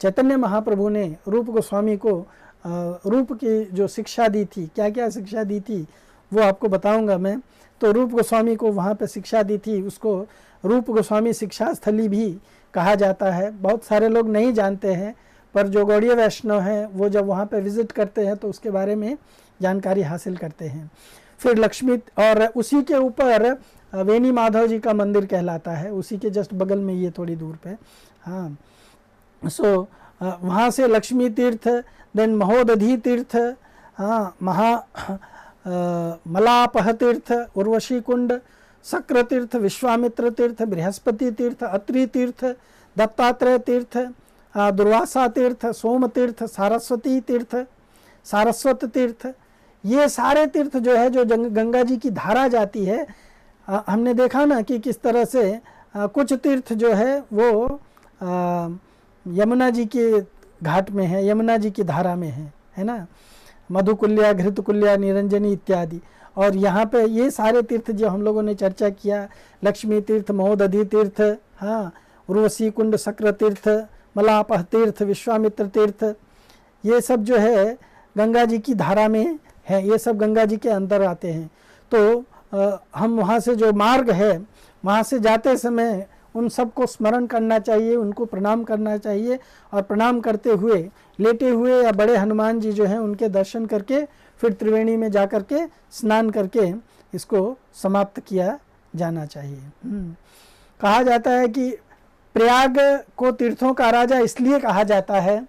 चैतन्य महाप्रभु ने रूप गोस्वामी को रूप की जो शिक्षा दी थी, क्या क्या शिक्षा दी थी वो आपको बताऊंगा मैं। तो रूप गोस्वामी को वहाँ पे शिक्षा दी थी, उसको रूप गोस्वामी शिक्षा स्थली भी कहा जाता है। बहुत सारे लोग नहीं जानते हैं, पर जो गौड़ीय वैष्णव हैं वो जब वहाँ पे विज़िट करते हैं तो उसके बारे में जानकारी हासिल करते हैं। फिर लक्ष्मी, और उसी के ऊपर वेणी माधव जी का मंदिर कहलाता है, उसी के जस्ट बगल में ये थोड़ी दूर पे, हाँ। सो वहाँ से लक्ष्मी तीर्थ, देन महोदधि तीर्थ, हाँ, मलापह तीर्थ, उर्वशी कुंड, शक्र तीर्थ, विश्वामित्र तीर्थ, बृहस्पति तीर्थ, अत्रि तीर्थ, दत्तात्रेय तीर्थ, दुर्वासा तीर्थ, सोम तीर्थ, सारस्वती तीर्थ, सारस्वत तीर्थ, ये सारे तीर्थ जो है, जो गंगा जी की धारा जाती है, हमने देखा ना कि किस तरह से कुछ तीर्थ जो है वो यमुना जी के घाट में है, यमुना जी की धारा में है ना, मधुकुल्या, घृतकुल्या, निरंजनी इत्यादि। और यहाँ पे ये सारे तीर्थ जो हम लोगों ने चर्चा किया, लक्ष्मी तीर्थ, महोदधि तीर्थ, हाँ, उर्वशी कुंड, शक्र तीर्थ, मलापह तीर्थ, विश्वामित्र तीर्थ, ये सब जो है गंगा जी की धारा में है, ये सब गंगा जी के अंदर आते हैं। तो हम वहाँ से जो मार्ग है, वहाँ से जाते समय उन सबको स्मरण करना चाहिए, उनको प्रणाम करना चाहिए, और प्रणाम करते हुए लेटे हुए या बड़े हनुमान जी जो हैं उनके दर्शन करके फिर त्रिवेणी में जा कर के स्नान करके इसको समाप्त किया जाना चाहिए। कहा जाता है कि प्रयाग को तीर्थों का राजा इसलिए कहा जाता है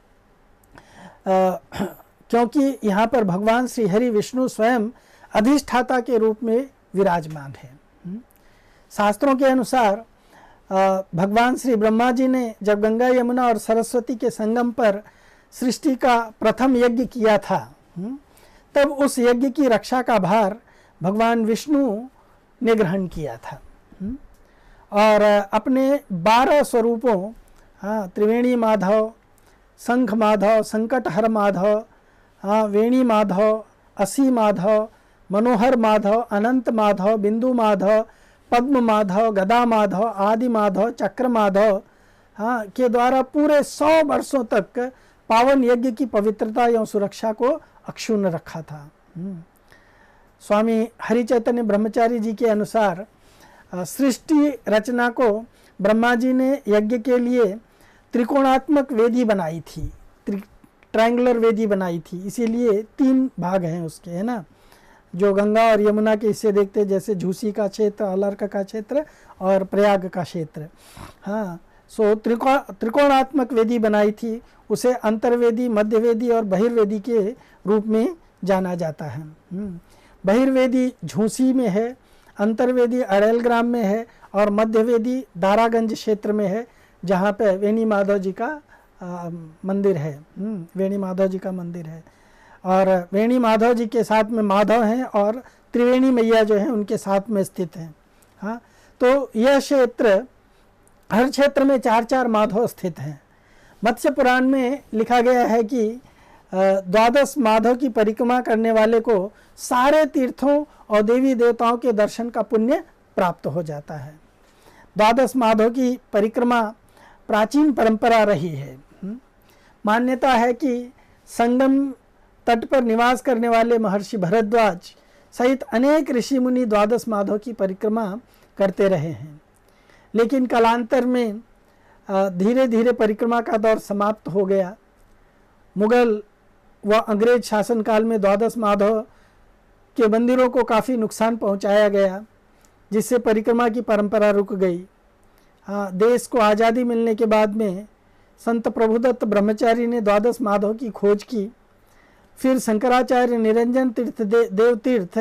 क्योंकि यहाँ पर भगवान श्री हरि विष्णु स्वयं अधिष्ठाता के रूप में विराजमान है। शास्त्रों के अनुसार भगवान श्री ब्रह्मा जी ने जब गंगा, यमुना और सरस्वती के संगम पर सृष्टि का प्रथम यज्ञ किया था, तब उस यज्ञ की रक्षा का भार भगवान विष्णु ने ग्रहण किया था। और अपने 12 स्वरूपों, हाँ, त्रिवेणी माधव, शंख माधव, संकटहर माधव, हाँ, वेणी माधव, असी माधव, मनोहर माधव, अनंत माधव, बिंदु माधव, पद्म माधव, गदा माधव, आदि माधव, चक्र माधव, हाँ, के द्वारा पूरे 100 वर्षों तक पावन यज्ञ की पवित्रता एवं सुरक्षा को अक्षुण्ण रखा था। स्वामी हरि चैतन्य ब्रह्मचारी जी के अनुसार सृष्टि रचना को ब्रह्मा जी ने यज्ञ के लिए त्रिकोणात्मक वेदी बनाई थी, ट्रायंगुलर वेदी बनाई थी, इसीलिए 3 भाग हैं उसके, है ना, जो गंगा और यमुना के हिस्से देखते हैं, जैसे झूसी का क्षेत्र, अलर्क का क्षेत्र और प्रयाग का क्षेत्र। हाँ, सो त्रिकोणात्मक वेदी बनाई थी, उसे अंतर्वेदी, मध्यवेदी और बहिर्वेदी के रूप में जाना जाता है। बहिर्वेदी झूसी में है, अंतर्वेदी अड़ेल ग्राम में है और मध्यवेदी दारागंज क्षेत्र में है, जहाँ पे वेणी माधव जी का मंदिर है। वेणी माधव जी का मंदिर है और वेणी माधव जी के साथ में माधव हैं और त्रिवेणी मैया जो है उनके साथ में स्थित हैं। हाँ, तो यह क्षेत्र, हर क्षेत्र में 4-4 माधव स्थित हैं। मत्स्य पुराण में लिखा गया है कि 12 माधव की परिक्रमा करने वाले को सारे तीर्थों और देवी देवताओं के दर्शन का पुण्य प्राप्त हो जाता है। 12 माधव की परिक्रमा प्राचीन परंपरा रही है। मान्यता है कि संगम तट पर निवास करने वाले महर्षि भरद्वाज सहित अनेक ऋषि मुनि 12 माधव की परिक्रमा करते रहे हैं, लेकिन कालांतर में धीरे धीरे परिक्रमा का दौर समाप्त हो गया। मुगल व अंग्रेज शासनकाल में 12 माधव के मंदिरों को काफ़ी नुकसान पहुंचाया गया, जिससे परिक्रमा की परंपरा रुक गई। देश को आज़ादी मिलने के बाद में संत प्रभुदत्त ब्रह्मचारी ने 12 माधव की खोज की। फिर शंकराचार्य निरंजन तीर्थ देव तीर्थ,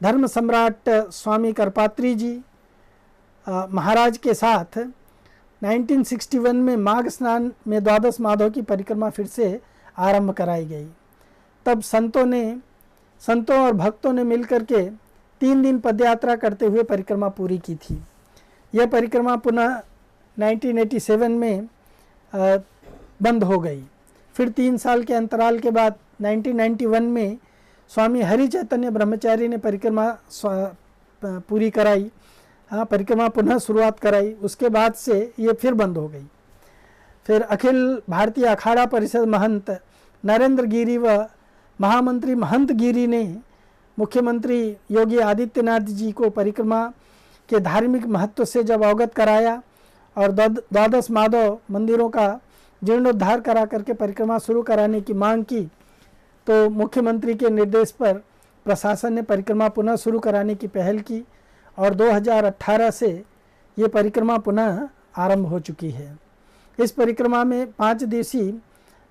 धर्म सम्राट स्वामी करपात्री जी महाराज के साथ 1961 में माघ स्नान में 12 माधव की परिक्रमा फिर से आरंभ कराई गई। तब संतों और भक्तों ने मिलकर के 3 दिन पदयात्रा करते हुए परिक्रमा पूरी की थी। यह परिक्रमा पुनः 1987 में बंद हो गई। फिर 3 साल के अंतराल के बाद 1991 में स्वामी हरि चैतन्य ब्रह्मचारी ने परिक्रमा पूरी कराई। परिक्रमा पुनः शुरुआत कराई। उसके बाद से ये फिर बंद हो गई। फिर अखिल भारतीय अखाड़ा परिषद महंत नरेंद्र गिरी व महामंत्री महंत गिरी ने मुख्यमंत्री योगी आदित्यनाथ जी को परिक्रमा के धार्मिक महत्व से जब अवगत कराया और 12 माधव मंदिरों का जीर्णोद्धार करा करके परिक्रमा शुरू कराने की मांग की, तो मुख्यमंत्री के निर्देश पर प्रशासन ने परिक्रमा पुनः शुरू कराने की पहल की और 2018 से ये परिक्रमा पुनः आरंभ हो चुकी है। इस परिक्रमा में 5 दिवसीय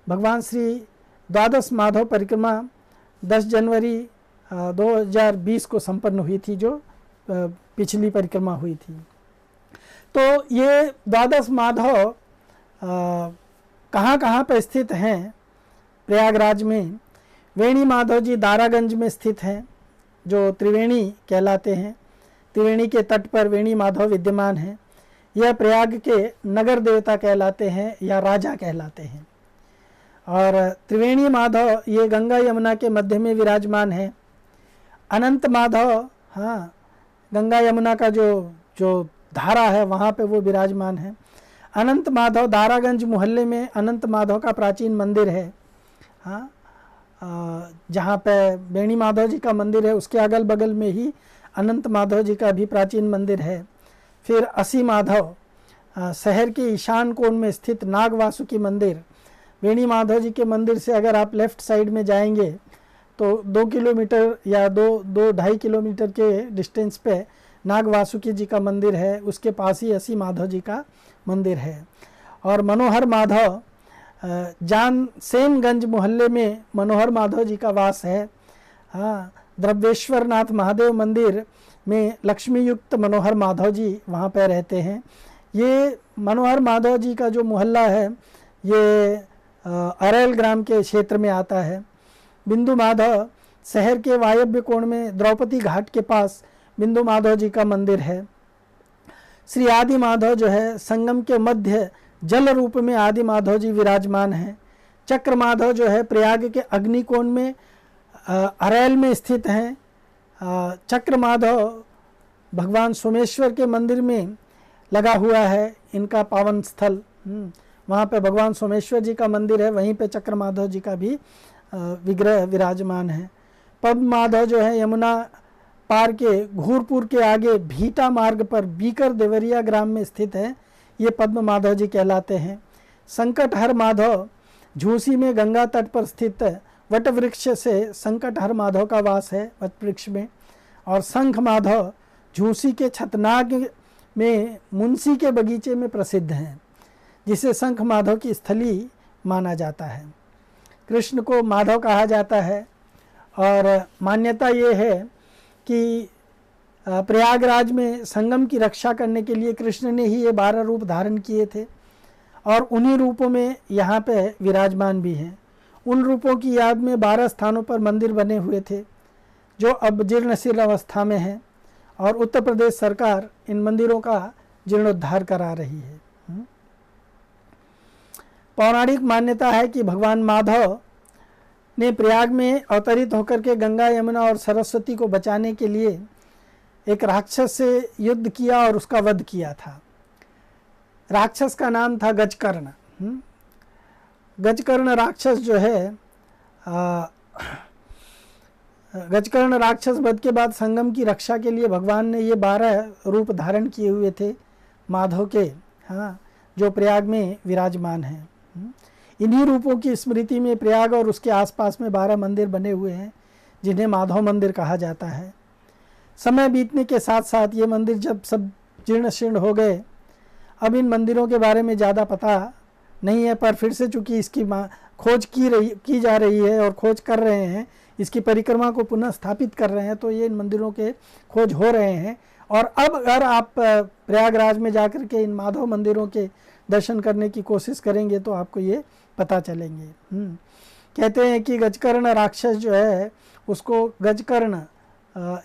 भगवान श्री 12 माधव परिक्रमा 10 जनवरी 2020 को संपन्न हुई थी, जो पिछली परिक्रमा हुई थी। तो ये 12 माधव कहाँ पर स्थित हैं? प्रयागराज में वेणी माधव जी दारागंज में स्थित हैं, जो त्रिवेणी कहलाते हैं। त्रिवेणी के तट पर वेणी माधव विद्यमान हैं। यह प्रयाग के नगर देवता कहलाते हैं या राजा कहलाते हैं। और त्रिवेणी माधव ये गंगा यमुना के मध्य में विराजमान है। अनंत माधव, हाँ, गंगा यमुना का जो धारा है वहाँ पे वो विराजमान है। अनंत माधव दारागंज मोहल्ले में अनंत माधव का प्राचीन मंदिर है। हाँ, जहाँ पे वेणी माधव जी का मंदिर है उसके अगल बगल में ही अनंत माधव जी का भी प्राचीन मंदिर है। फिर असी माधव शहर के ईशान कोण में स्थित नाग वासुकी मंदिर। वेणी माधव जी के मंदिर से अगर आप लेफ्ट साइड में जाएंगे तो 2 किलोमीटर या 2-2.5 किलोमीटर के डिस्टेंस पे नाग वासुकी जी का मंदिर है। उसके पास ही असी माधव जी का मंदिर है। और मनोहर माधव जान सेनगंज मोहल्ले में मनोहर माधव जी का वास है। हाँ, द्रव्येश्वर नाथ महादेव मंदिर में लक्ष्मी युक्त मनोहर माधव जी वहाँ पर रहते हैं। ये मनोहर माधव जी का जो मोहल्ला है ये अरेल ग्राम के क्षेत्र में आता है। बिंदु माधव शहर के वायव्य कोण में द्रौपदी घाट के पास बिंदु माधव जी का मंदिर है। श्री आदि माधव जो है संगम के मध्य जल रूप में आदि माधव जी विराजमान हैं। चक्र माधव जो है प्रयाग के अग्निकोण में अरेल में स्थित हैं। चक्र माधव भगवान सोमेश्वर के मंदिर में लगा हुआ है, इनका पावन स्थल। वहाँ पे भगवान सोमेश्वर जी का मंदिर है, वहीं पे चक्र माधव जी का भी विग्रह विराजमान है। पद्म माधव जो है यमुना पार के घूरपुर के आगे भीटा मार्ग पर बीकर देवरिया ग्राम में स्थित है। ये पद्म माधव जी कहलाते हैं। संकटहर माधव झूसी में गंगा तट पर स्थित वट वृक्ष से संकटहर माधव का वास है, वट वृक्ष में। और शंख माधव झूसी के छतनाग में मुंशी के बगीचे में प्रसिद्ध हैं, जिसे शंख माधव की स्थली माना जाता है। कृष्ण को माधव कहा जाता है और मान्यता ये है कि प्रयागराज में संगम की रक्षा करने के लिए कृष्ण ने ही ये 12 रूप धारण किए थे और उन्हीं रूपों में यहाँ पे विराजमान भी हैं। उन रूपों की याद में 12 स्थानों पर मंदिर बने हुए थे जो अब जीर्णशीर्ण अवस्था में हैं और उत्तर प्रदेश सरकार इन मंदिरों का जीर्णोद्धार करा रही है। पौराणिक मान्यता है कि भगवान माधव ने प्रयाग में अवतरित होकर के गंगा, यमुना और सरस्वती को बचाने के लिए एक राक्षस से युद्ध किया और उसका वध किया था। राक्षस का नाम था गजकर्ण। गजकर्ण राक्षस जो है गजकर्ण राक्षस वध के बाद संगम की रक्षा के लिए भगवान ने ये 12 रूप धारण किए हुए थे माधव के, हाँ, जो प्रयाग में विराजमान हैं। इन्हीं रूपों की स्मृति में प्रयाग और उसके आसपास में 12 मंदिर बने हुए हैं जिन्हें माधव मंदिर कहा जाता है। समय बीतने के साथ साथ ये मंदिर जब सब जीर्ण शीर्ण हो गए, अब इन मंदिरों के बारे में ज़्यादा पता नहीं है, पर फिर से चूँकि इसकी खोज की जा रही है और खोज कर रहे हैं, इसकी परिक्रमा को पुनः स्थापित कर रहे हैं, तो ये इन मंदिरों के खोज हो रहे हैं। और अब अगर आप प्रयागराज में जाकर के इन माधव मंदिरों के दर्शन करने की कोशिश करेंगे तो आपको ये पता चलेंगे। कहते हैं कि गजकर्ण राक्षस जो है उसको गजकर्ण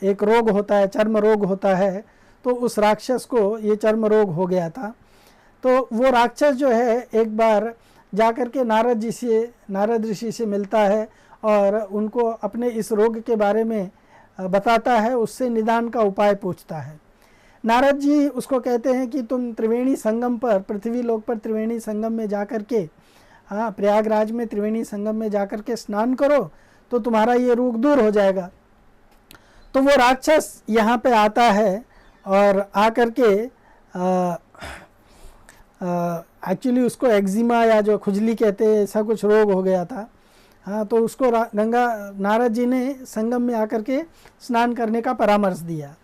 एक रोग होता है, चर्म रोग होता है, तो उस राक्षस को ये चर्म रोग हो गया था। तो वो राक्षस जो है एक बार जाकर के नारद ऋषि से मिलता है और उनको अपने इस रोग के बारे में बताता है, उससे निदान का उपाय पूछता है। नारद जी उसको कहते हैं कि तुम त्रिवेणी संगम पर, पृथ्वी लोक पर त्रिवेणी संगम में जाकर के, हाँ, प्रयागराज में त्रिवेणी संगम में जाकर के स्नान करो तो तुम्हारा ये रोग दूर हो जाएगा। तो वो राक्षस यहाँ पे आता है और आकर के एक्चुअली उसको एक्जिमा या जो खुजली कहते हैं ऐसा कुछ रोग हो गया था। हाँ, तो उसको नारद जी ने संगम में आकर के स्नान करने का परामर्श दिया।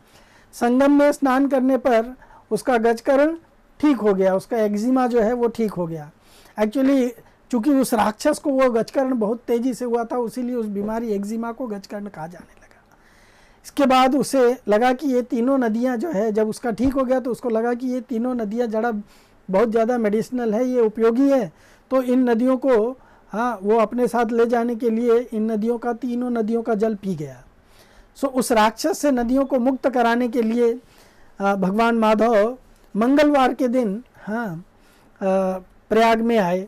संगम में स्नान करने पर उसका गजकर्ण ठीक हो गया, उसका एक्जिमा जो है वो ठीक हो गया। एक्चुअली चूँकि उस राक्षस को वो गजकर्ण बहुत तेज़ी से हुआ था, इसीलिए उस बीमारी एक्जिमा को गजकर्ण कहा जाने लगा। इसके बाद उसे लगा कि ये तीनों नदियाँ जो है, जब उसका ठीक हो गया तो उसको लगा कि ये तीनों नदियाँ जड़ा बहुत ज़्यादा मेडिसिनल है, ये उपयोगी है, तो इन नदियों को, हाँ, वो अपने साथ ले जाने के लिए इन नदियों का, तीनों नदियों का जल पी गया। सो उस राक्षस से नदियों को मुक्त कराने के लिए भगवान माधव मंगलवार के दिन, हाँ, प्रयाग में आए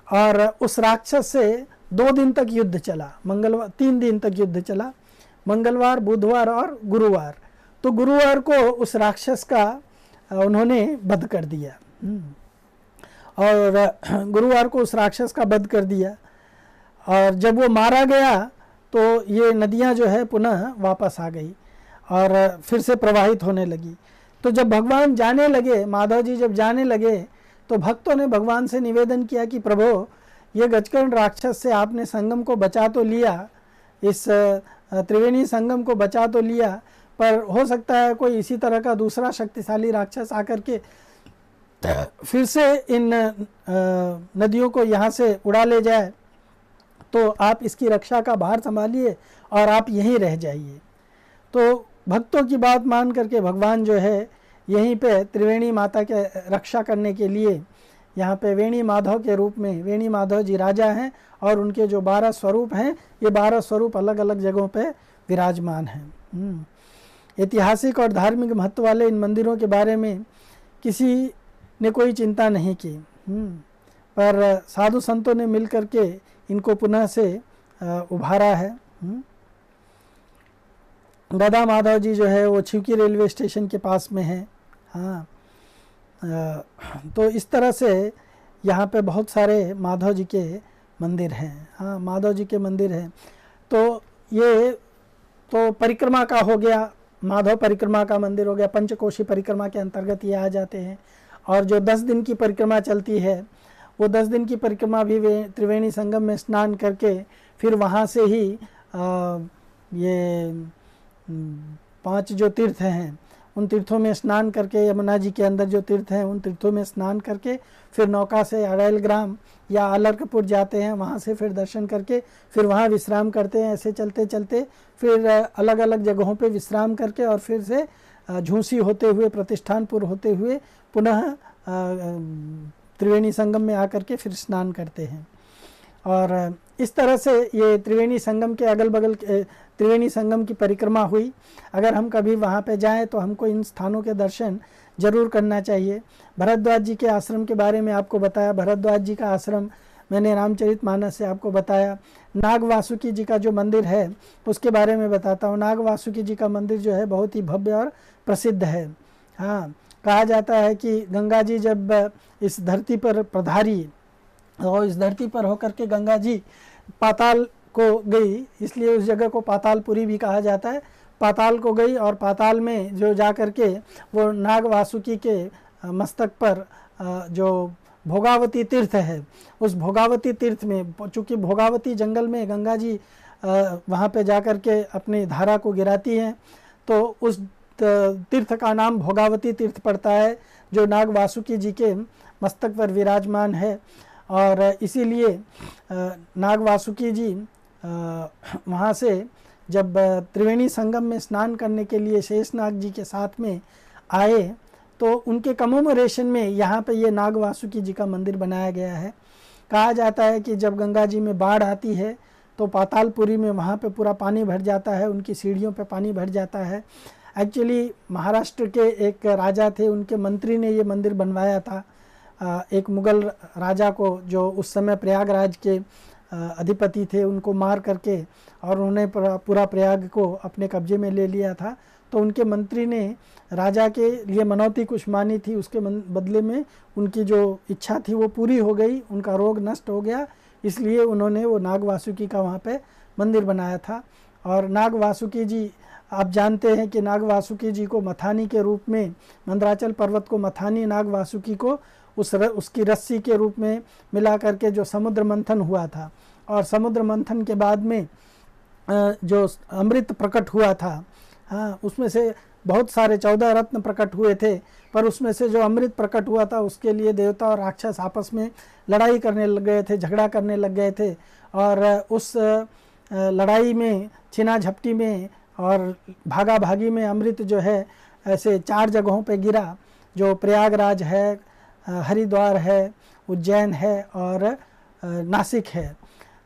और उस राक्षस से 2 दिन तक युद्ध चला। 3 दिन तक युद्ध चला, मंगलवार, बुधवार और गुरुवार। तो गुरुवार को उस राक्षस का उन्होंने वध कर दिया और गुरुवार को उस राक्षस का वध कर दिया। और जब वो मारा गया तो ये नदियाँ जो है पुनः वापस आ गई और फिर से प्रवाहित होने लगी। तो जब भगवान जाने लगे, माधव जी जब जाने लगे, तो भक्तों ने भगवान से निवेदन किया कि प्रभु, ये गजकर्ण राक्षस से आपने संगम को बचा तो लिया, इस त्रिवेणी संगम को बचा तो लिया, पर हो सकता है कोई इसी तरह का दूसरा शक्तिशाली राक्षस आकर के फिर से इन नदियों को यहाँ से उड़ा ले जाए, तो आप इसकी रक्षा का भार संभालिए और आप यहीं रह जाइए। तो भक्तों की बात मान करके भगवान जो है यहीं पे त्रिवेणी माता के रक्षा करने के लिए यहाँ पे वेणी माधव के रूप में, वेणी माधव जी राजा हैं और उनके जो 12 स्वरूप हैं, ये 12 स्वरूप अलग अलग जगहों पे विराजमान हैं। ऐतिहासिक और धार्मिक महत्व वाले इन मंदिरों के बारे में किसी ने कोई चिंता नहीं की, पर साधु संतों ने मिल करके इनको पुनः से उभारा है। गदा माधव जी जो है वो छिवकी रेलवे स्टेशन के पास में है। हाँ, तो इस तरह से यहाँ पे बहुत सारे माधव जी के मंदिर हैं। हाँ, माधव जी के मंदिर हैं। तो ये तो परिक्रमा का हो गया, माधव परिक्रमा का मंदिर हो गया, पंचकोशी परिक्रमा के अंतर्गत ये आ जाते हैं। और जो 10 दिन की परिक्रमा चलती है, वो 10 दिन की परिक्रमा भी वे त्रिवेणी संगम में स्नान करके फिर वहाँ से ही ये 5 जो तीर्थ हैं उन तीर्थों में स्नान करके, यमुना जी के अंदर जो तीर्थ हैं उन तीर्थों में स्नान करके फिर नौका से अड़ैल ग्राम या अलर्कपुर जाते हैं, वहाँ से फिर दर्शन करके फिर वहाँ विश्राम करते हैं। ऐसे चलते चलते फिर अलग अलग जगहों पे विश्राम करके और फिर से झूसी होते हुए, प्रतिष्ठानपुर होते हुए पुनः त्रिवेणी संगम में आकर के फिर स्नान करते हैं। और इस तरह से ये त्रिवेणी संगम के अगल बगल त्रिवेणी संगम की परिक्रमा हुई। अगर हम कभी वहाँ पे जाएं तो हमको इन स्थानों के दर्शन जरूर करना चाहिए। भरद्वाज जी के आश्रम के बारे में आपको बताया। भरद्वाज जी का आश्रम मैंने रामचरितमानस से आपको बताया। नाग वासुकी जी का जो मंदिर है उसके बारे में बताता हूँ। नाग वासुकी जी का मंदिर जो है बहुत ही भव्य और प्रसिद्ध है। हाँ, कहा जाता है कि गंगा जी जब इस धरती पर पधारी और इस धरती पर होकर के गंगा जी पाताल को गई, इसलिए उस जगह को पातालपुरी भी कहा जाता है। पाताल को गई और पाताल में जो जा कर के वो नाग वासुकी के मस्तक पर जो भोगावती तीर्थ है, उस भोगावती तीर्थ में, चूँकि भोगावती जंगल में गंगा जी वहाँ पे जा कर के अपनी धारा को गिराती हैं, तो उस तीर्थ का नाम भोगावती तीर्थ पड़ता है, जो नाग वासुकी जी के मस्तक पर विराजमान है। और इसीलिए नाग वासुकी जी वहाँ से जब त्रिवेणी संगम में स्नान करने के लिए शेषनाग जी के साथ में आए, तो उनके कमेमोरेशन में यहाँ पे ये नाग वासुकी जी का मंदिर बनाया गया है। कहा जाता है कि जब गंगा जी में बाढ़ आती है तो पातालपुरी में वहाँ पे पूरा पानी भर जाता है, उनकी सीढ़ियों पे पानी भर जाता है। एक्चुअली महाराष्ट्र के एक राजा थे, उनके मंत्री ने ये मंदिर बनवाया था एक मुग़ल राजा को, जो उस समय प्रयागराज के अधिपति थे, उनको मार करके और उन्होंने पूरा प्रयाग को अपने कब्जे में ले लिया था। तो उनके मंत्री ने राजा के लिए मनौती कुछ मानी थी, उसके बदले में उनकी जो इच्छा थी वो पूरी हो गई, उनका रोग नष्ट हो गया, इसलिए उन्होंने वो नाग वासुकी का वहाँ पे मंदिर बनाया था। और नाग वासुकी जी, आप जानते हैं कि नाग वासुकी जी को मथानी के रूप में, मंदराचल पर्वत को मथानी, नाग वासुकी को उसकी रस्सी के रूप में मिला करके जो समुद्र मंथन हुआ था, और समुद्र मंथन के बाद में जो अमृत प्रकट हुआ था, हाँ, उसमें से बहुत सारे 14 रत्न प्रकट हुए थे, पर उसमें से जो अमृत प्रकट हुआ था उसके लिए देवता और राक्षस आपस में लड़ाई करने लग गए थे, झगड़ा करने लग गए थे। और उस लड़ाई में, छीना झपटी में और भागा भागी में अमृत जो है ऐसे 4 जगहों पे गिरा, जो प्रयागराज है, हरिद्वार है, उज्जैन है और नासिक है।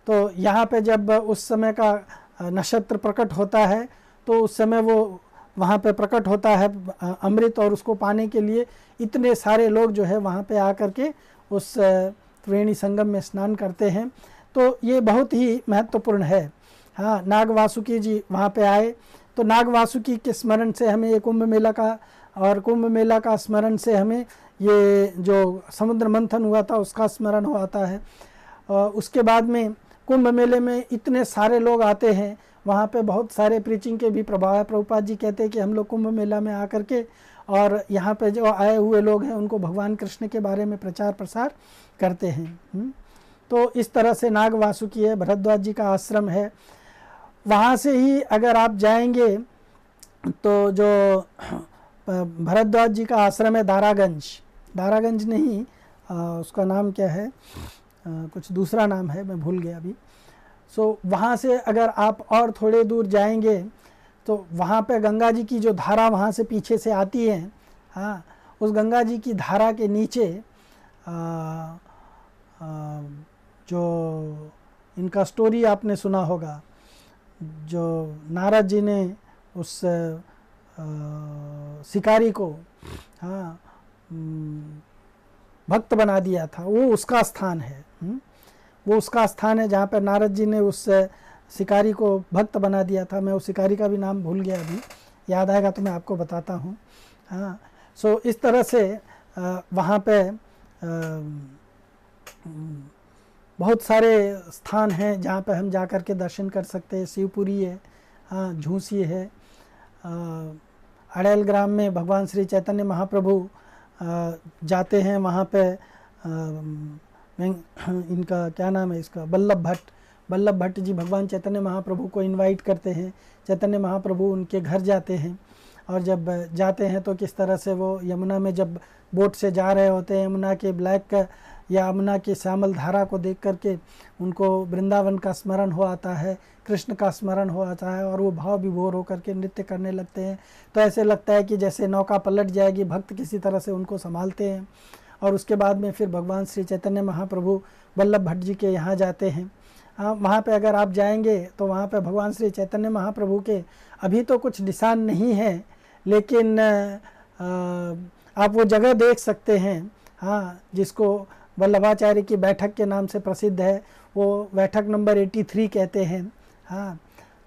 तो यहाँ पे जब उस समय का नक्षत्र प्रकट होता है तो उस समय वो वहाँ पे प्रकट होता है अमृत, और उसको पाने के लिए इतने सारे लोग जो है वहाँ पे आकर के उस त्रिवेणी संगम में स्नान करते हैं। तो ये बहुत ही महत्वपूर्ण है। हाँ, नाग वासुकी जी वहाँ पे आए, तो नाग वासुकी के स्मरण से हमें ये कुंभ मेला का, और कुंभ मेला का स्मरण से हमें ये जो समुद्र मंथन हुआ था उसका स्मरण होता है। और उसके बाद में कुंभ मेले में इतने सारे लोग आते हैं, वहाँ पे बहुत सारे प्रीचिंग के भी प्रभाव है। प्रभुपाद जी कहते हैं कि हम लोग कुंभ मेला में आकर के और यहाँ पे जो आए हुए लोग हैं उनको भगवान कृष्ण के बारे में प्रचार प्रसार करते हैं। तो इस तरह से नाग वासुकी है, भरद्वाज जी का आश्रम है। वहाँ से ही अगर आप जाएंगे तो जो भरद्वाज जी का आश्रम है दारागंज नहीं, उसका नाम क्या है, कुछ दूसरा नाम है, मैं भूल गया अभी। सो वहाँ से अगर आप और थोड़े दूर जाएंगे तो वहाँ पे गंगा जी की जो धारा वहाँ से पीछे से आती है, हाँ, उस गंगा जी की धारा के नीचे जो इनका स्टोरी आपने सुना होगा, जो नारद जी ने उस शिकारी को, हाँ, भक्त बना दिया था, वो उसका स्थान है। वो उसका स्थान है जहाँ पर नारद जी ने उस शिकारी को भक्त बना दिया था। मैं उस शिकारी का भी नाम भूल गया, अभी याद आएगा तो मैं आपको बताता हूँ। हाँ, सो इस तरह से वहाँ पे बहुत सारे स्थान हैं जहाँ पे हम जा कर के दर्शन कर सकते हैं। शिवपुरी है, हाँ, झूसी है, अड़ेल ग्राम में भगवान श्री चैतन्य महाप्रभु जाते हैं, वहाँ पे इनका क्या नाम है, इसका बल्लभ भट्ट जी भगवान चैतन्य महाप्रभु को इनवाइट करते हैं। चैतन्य महाप्रभु उनके घर जाते हैं, और जब जाते हैं तो किस तरह से वो यमुना में जब बोट से जा रहे होते हैं, यमुना के ब्लैक या यमुना की श्यामल धारा को देख करके उनको वृंदावन का स्मरण हो आता है, कृष्ण का स्मरण हो आता है, और वो भाव विभोर होकर के नृत्य करने लगते हैं। तो ऐसे लगता है कि जैसे नौका पलट जाएगी, भक्त किसी तरह से उनको संभालते हैं। और उसके बाद में फिर भगवान श्री चैतन्य महाप्रभु बल्लभ भट्ट जी के यहाँ जाते हैं। वहाँ पे अगर आप जाएंगे तो वहाँ पे भगवान श्री चैतन्य महाप्रभु के अभी तो कुछ निशान नहीं है, लेकिन आप वो जगह देख सकते हैं, हाँ, जिसको वल्लभाचार्य की बैठक के नाम से प्रसिद्ध है। वो बैठक नंबर 83 कहते हैं, हाँ।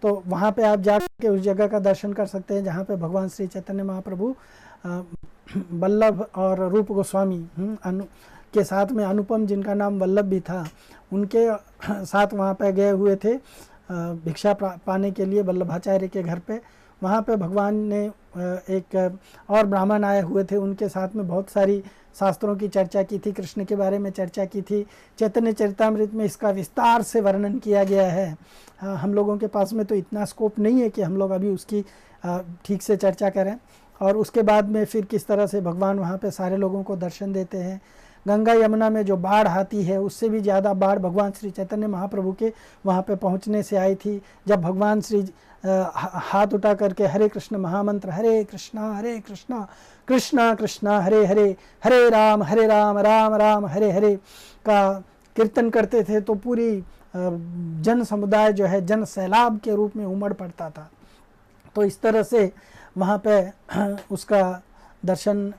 तो वहाँ पे आप जाके उस जगह का दर्शन कर सकते हैं जहाँ पे भगवान श्री चैतन्य महाप्रभु वल्लभ और रूप गोस्वामी के साथ में अनुपम, जिनका नाम वल्लभ भी था, उनके साथ वहाँ पे गए हुए थे भिक्षा पाने के लिए वल्लभाचार्य के घर पे। वहाँ पे भगवान ने एक और ब्राह्मण आए हुए थे, उनके साथ में बहुत सारी शास्त्रों की चर्चा की थी, कृष्ण के बारे में चर्चा की थी। चैतन्य चरितामृत में इसका विस्तार से वर्णन किया गया है। हम लोगों के पास में तो इतना स्कोप नहीं है कि हम लोग अभी उसकी ठीक से चर्चा करें। और उसके बाद में फिर किस तरह से भगवान वहाँ पे सारे लोगों को दर्शन देते हैं। गंगा यमुना में जो बाढ़ आती है, उससे भी ज़्यादा बाढ़ भगवान श्री चैतन्य महाप्रभु के वहाँ पे पहुँचने से आई थी। जब भगवान श्री हाथ उठा करके हरे कृष्ण महामंत्र, हरे कृष्णा कृष्णा कृष्णा हरे हरे, हरे राम राम राम हरे हरे का कीर्तन करते थे, तो पूरी जन समुदाय जो है जन सैलाब के रूप में उमड़ पड़ता था। तो इस तरह से वहाँ पे उसका दर्शन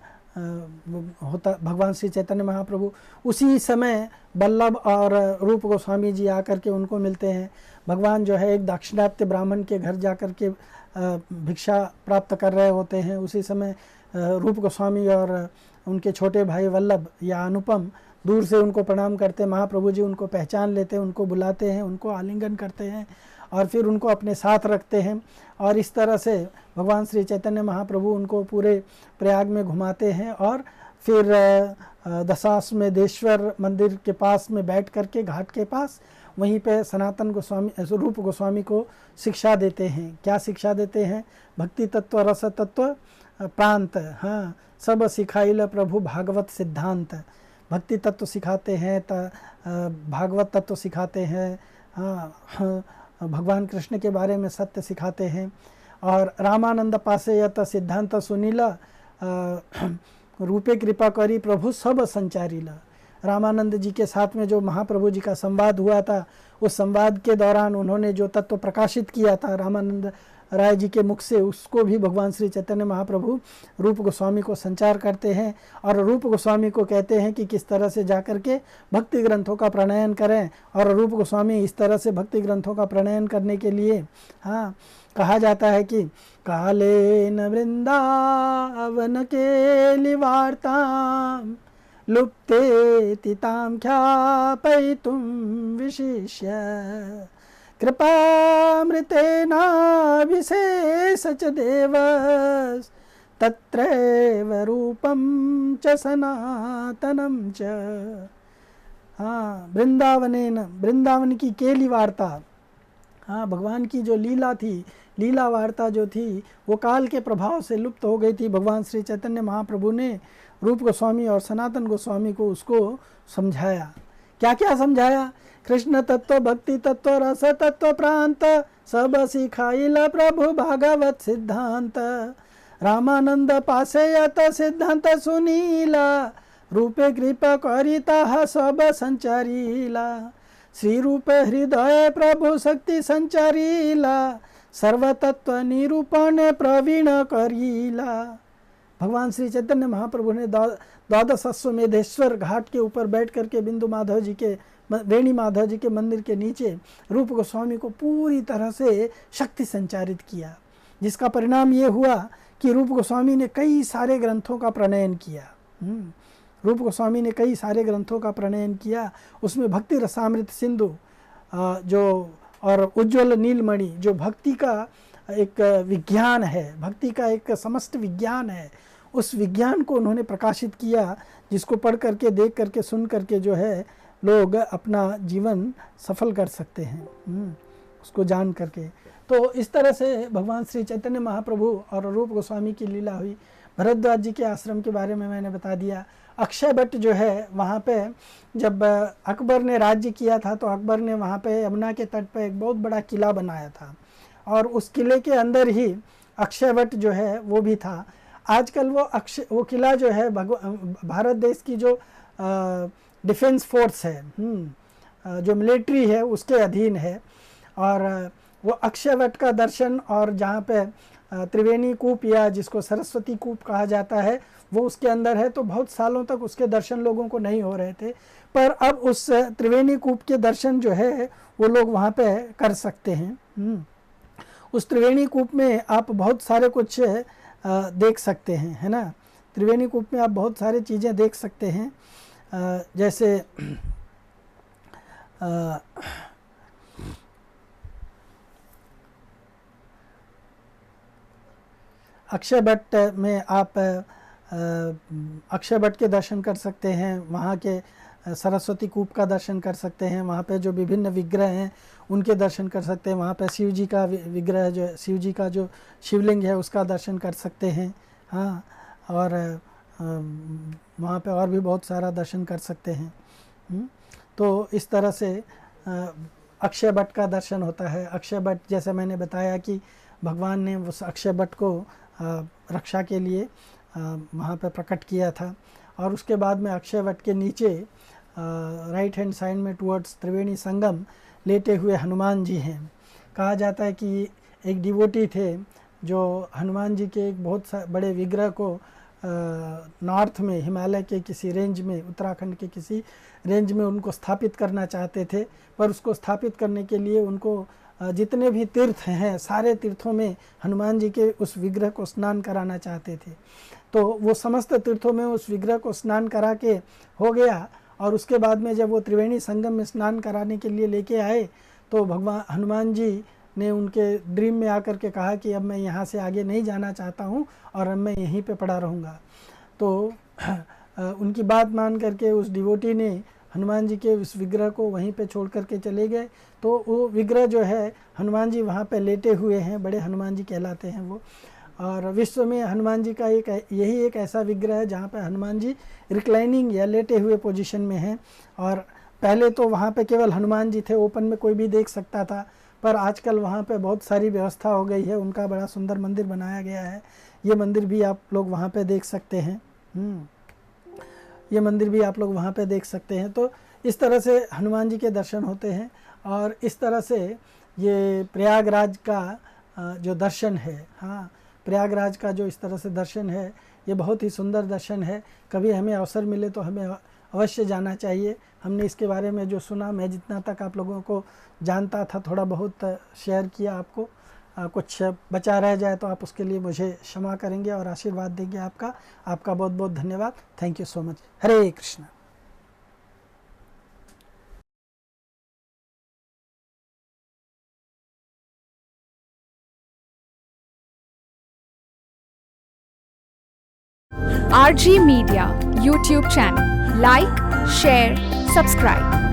होता। भगवान श्री चैतन्य महाप्रभु उसी समय बल्लभ और रूप गोस्वामी जी आकर के उनको मिलते हैं। भगवान जो है एक दाक्षिणात्य ब्राह्मण के घर जाकर के भिक्षा प्राप्त कर रहे होते हैं। उसी समय रूप गोस्वामी और उनके छोटे भाई वल्लभ या अनुपम दूर से उनको प्रणाम करते हैं। महाप्रभु जी उनको पहचान लेते हैं, उनको बुलाते हैं, उनको आलिंगन करते हैं और फिर उनको अपने साथ रखते हैं। और इस तरह से भगवान श्री चैतन्य महाप्रभु उनको पूरे प्रयाग में घुमाते हैं और फिर दशाश्वमेधेश्वर मंदिर के पास में बैठ करके घाट के पास वहीं पे सनातन गोस्वामी रूप गोस्वामी को शिक्षा देते हैं। क्या शिक्षा देते हैं? भक्ति तत्व, रस तत्व, प्रांत, हाँ, सब सिखाइल प्रभु भागवत सिद्धांत। भक्ति तत्व सिखाते हैं, भागवत तत्व सिखाते हैं, हाँ, भगवान कृष्ण के बारे में सत्य सिखाते हैं। और रामानंद पासे यत सिद्धांत सुनीला, रूपे कृपा करी प्रभु सब संचारीला। रामानंद जी के साथ में जो महाप्रभु जी का संवाद हुआ था, उस संवाद के दौरान उन्होंने जो तत्व प्रकाशित किया था रामानंद राय जी के मुख से, उसको भी भगवान श्री चैतन्य महाप्रभु रूप गोस्वामी को संचार करते हैं और रूप गोस्वामी को कहते हैं कि किस तरह से जाकर के भक्ति ग्रंथों का प्रणयन करें। और रूप गोस्वामी इस तरह से भक्ति ग्रंथों का प्रणयन करने के लिए, हाँ, कहा जाता है कि कालेन वृंदावन के लिवार्ताम लुप्ते तिताम ख्यापयितुम विशिष्य कृपामृतेनाभिशेष च देवस् तत्रैव रूपम च सनातनम च। हाँ, वृंदावन की केली वार्ता, हाँ, भगवान की जो लीला थी, लीला वार्ता जो थी, वो काल के प्रभाव से लुप्त हो गई थी। भगवान श्री चैतन्य महाप्रभु ने रूप गोस्वामी और सनातन गोस्वामी को उसको समझाया। क्या क्या समझाया? कृष्ण तत्व, भक्ति तत्व, रस तत्व, प्रांत, सब सिखाइला प्रभु भागवत सिद्धांत। रामानंद पासे यत सिद्धांत सुनीला, रूपे कृपा करिता सब संचारीला। श्री रूप हृदय प्रभु शक्ति संचारीला, सर्वतत्व निरूपण प्रवीण करीला। भगवान श्री चैतन्य महाप्रभु ने द्वादश अश्वमेधेश्वर घाट के ऊपर बैठ करके बिंदु माधव जी के, वेणी माधव जी के मंदिर के नीचे रूप गोस्वामी को पूरी तरह से शक्ति संचारित किया, जिसका परिणाम ये हुआ कि रूप गोस्वामी ने कई सारे ग्रंथों का प्रणयन किया। रूप गोस्वामी ने कई सारे ग्रंथों का प्रणयन किया। उसमें भक्ति रसामृत सिंधु जो और उज्ज्वल नीलमणि जो भक्ति का एक विज्ञान है, भक्ति का एक समस्त विज्ञान है, उस विज्ञान को उन्होंने प्रकाशित किया, जिसको पढ़ करके, देख करके, सुन करके जो है लोग अपना जीवन सफल कर सकते हैं, उसको जान करके। तो इस तरह से भगवान श्री चैतन्य महाप्रभु और रूप गोस्वामी की लीला हुई। भरद्वाज जी के आश्रम के बारे में मैंने बता दिया। अक्षय वट जो है वहाँ पे जब अकबर ने राज्य किया था तो अकबर ने वहाँ पे यमुना के तट पे एक बहुत बड़ा किला बनाया था और उस किले के अंदर ही अक्षय वट जो है वो भी था। आजकल वो किला जो है भारत देश की जो डिफेंस फोर्स है, जो मिलिट्री है, उसके अधीन है। और वो अक्षय वट का दर्शन और जहाँ पे त्रिवेणी कूप या जिसको सरस्वती कूप कहा जाता है वो उसके अंदर है। तो बहुत सालों तक उसके दर्शन लोगों को नहीं हो रहे थे, पर अब उस त्रिवेणी कूप के दर्शन जो है वो लोग वहाँ पे कर सकते हैं। उस त्रिवेणी कूप में आप बहुत सारे कुछ देख सकते हैं, है ना। त्रिवेणी कूप में आप बहुत सारी चीज़ें देख सकते हैं, जैसे अक्षय वट में आप अक्षय वट के दर्शन कर सकते हैं, वहाँ के सरस्वती कूप का दर्शन कर सकते हैं, वहाँ पे जो विभिन्न विग्रह हैं उनके दर्शन कर सकते हैं, वहाँ पे शिव जी का विग्रह जो शिव जी का जो शिवलिंग है उसका दर्शन कर सकते हैं। हाँ, और वहाँ पे और भी बहुत सारा दर्शन कर सकते हैं। तो इस तरह से अक्षय वट का दर्शन होता है। अक्षय वट जैसे मैंने बताया कि भगवान ने उस अक्षय वट को रक्षा के लिए वहाँ पे प्रकट किया था। और उसके बाद में अक्षय वट के नीचे राइट हैंड साइड में टुवर्ड्स त्रिवेणी संगम लेटे हुए हनुमान जी हैं। कहा जाता है कि एक डिवोटी थे जो हनुमान जी के एक बहुत बड़े विग्रह को नॉर्थ में हिमालय के किसी रेंज में, उत्तराखंड के किसी रेंज में उनको स्थापित करना चाहते थे, पर उसको स्थापित करने के लिए उनको जितने भी तीर्थ हैं सारे तीर्थों में हनुमान जी के उस विग्रह को स्नान कराना चाहते थे। तो वो समस्त तीर्थों में उस विग्रह को स्नान करा के हो गया। और उसके बाद में जब वो त्रिवेणी संगम में स्नान कराने के लिए लेके आए तो भगवान हनुमान जी ने उनके ड्रीम में आकर के कहा कि अब मैं यहाँ से आगे नहीं जाना चाहता हूँ और अब मैं यहीं पे पड़ा रहूँगा। तो उनकी बात मान करके उस डिवोटी ने हनुमान जी के उस विग्रह को वहीं पे छोड़ करके चले गए। तो वो विग्रह जो है हनुमान जी वहाँ पे लेटे हुए हैं, बड़े हनुमान जी कहलाते हैं वो। और विश्व में हनुमान जी का यही एक ऐसा विग्रह है जहाँ पे हनुमान जी रिक्लाइनिंग या लेटे हुए पोजीशन में हैं। और पहले तो वहाँ पे केवल हनुमान जी थे, ओपन में कोई भी देख सकता था, पर आजकल वहाँ पे बहुत सारी व्यवस्था हो गई है, उनका बड़ा सुंदर मंदिर बनाया गया है। ये मंदिर भी आप लोग वहाँ पे देख सकते हैं। ये मंदिर भी आप लोग वहाँ पे देख सकते हैं। तो इस तरह से हनुमान जी के दर्शन होते हैं। और इस तरह से ये प्रयागराज का जो दर्शन है, हाँ, प्रयागराज का जो इस तरह से दर्शन है ये बहुत ही सुंदर दर्शन है। कभी हमें अवसर मिले तो हमें अवश्य जाना चाहिए। हमने इसके बारे में जो सुना, मैं जितना तक आप लोगों को जानता था थोड़ा बहुत शेयर किया आपको। कुछ बचा रह जाए तो आप उसके लिए मुझे क्षमा करेंगे और आशीर्वाद देंगे आपका। आपका बहुत बहुत धन्यवाद। Thank you so much. Hare Krishna. RG Media YouTube channel. Like, share, subscribe.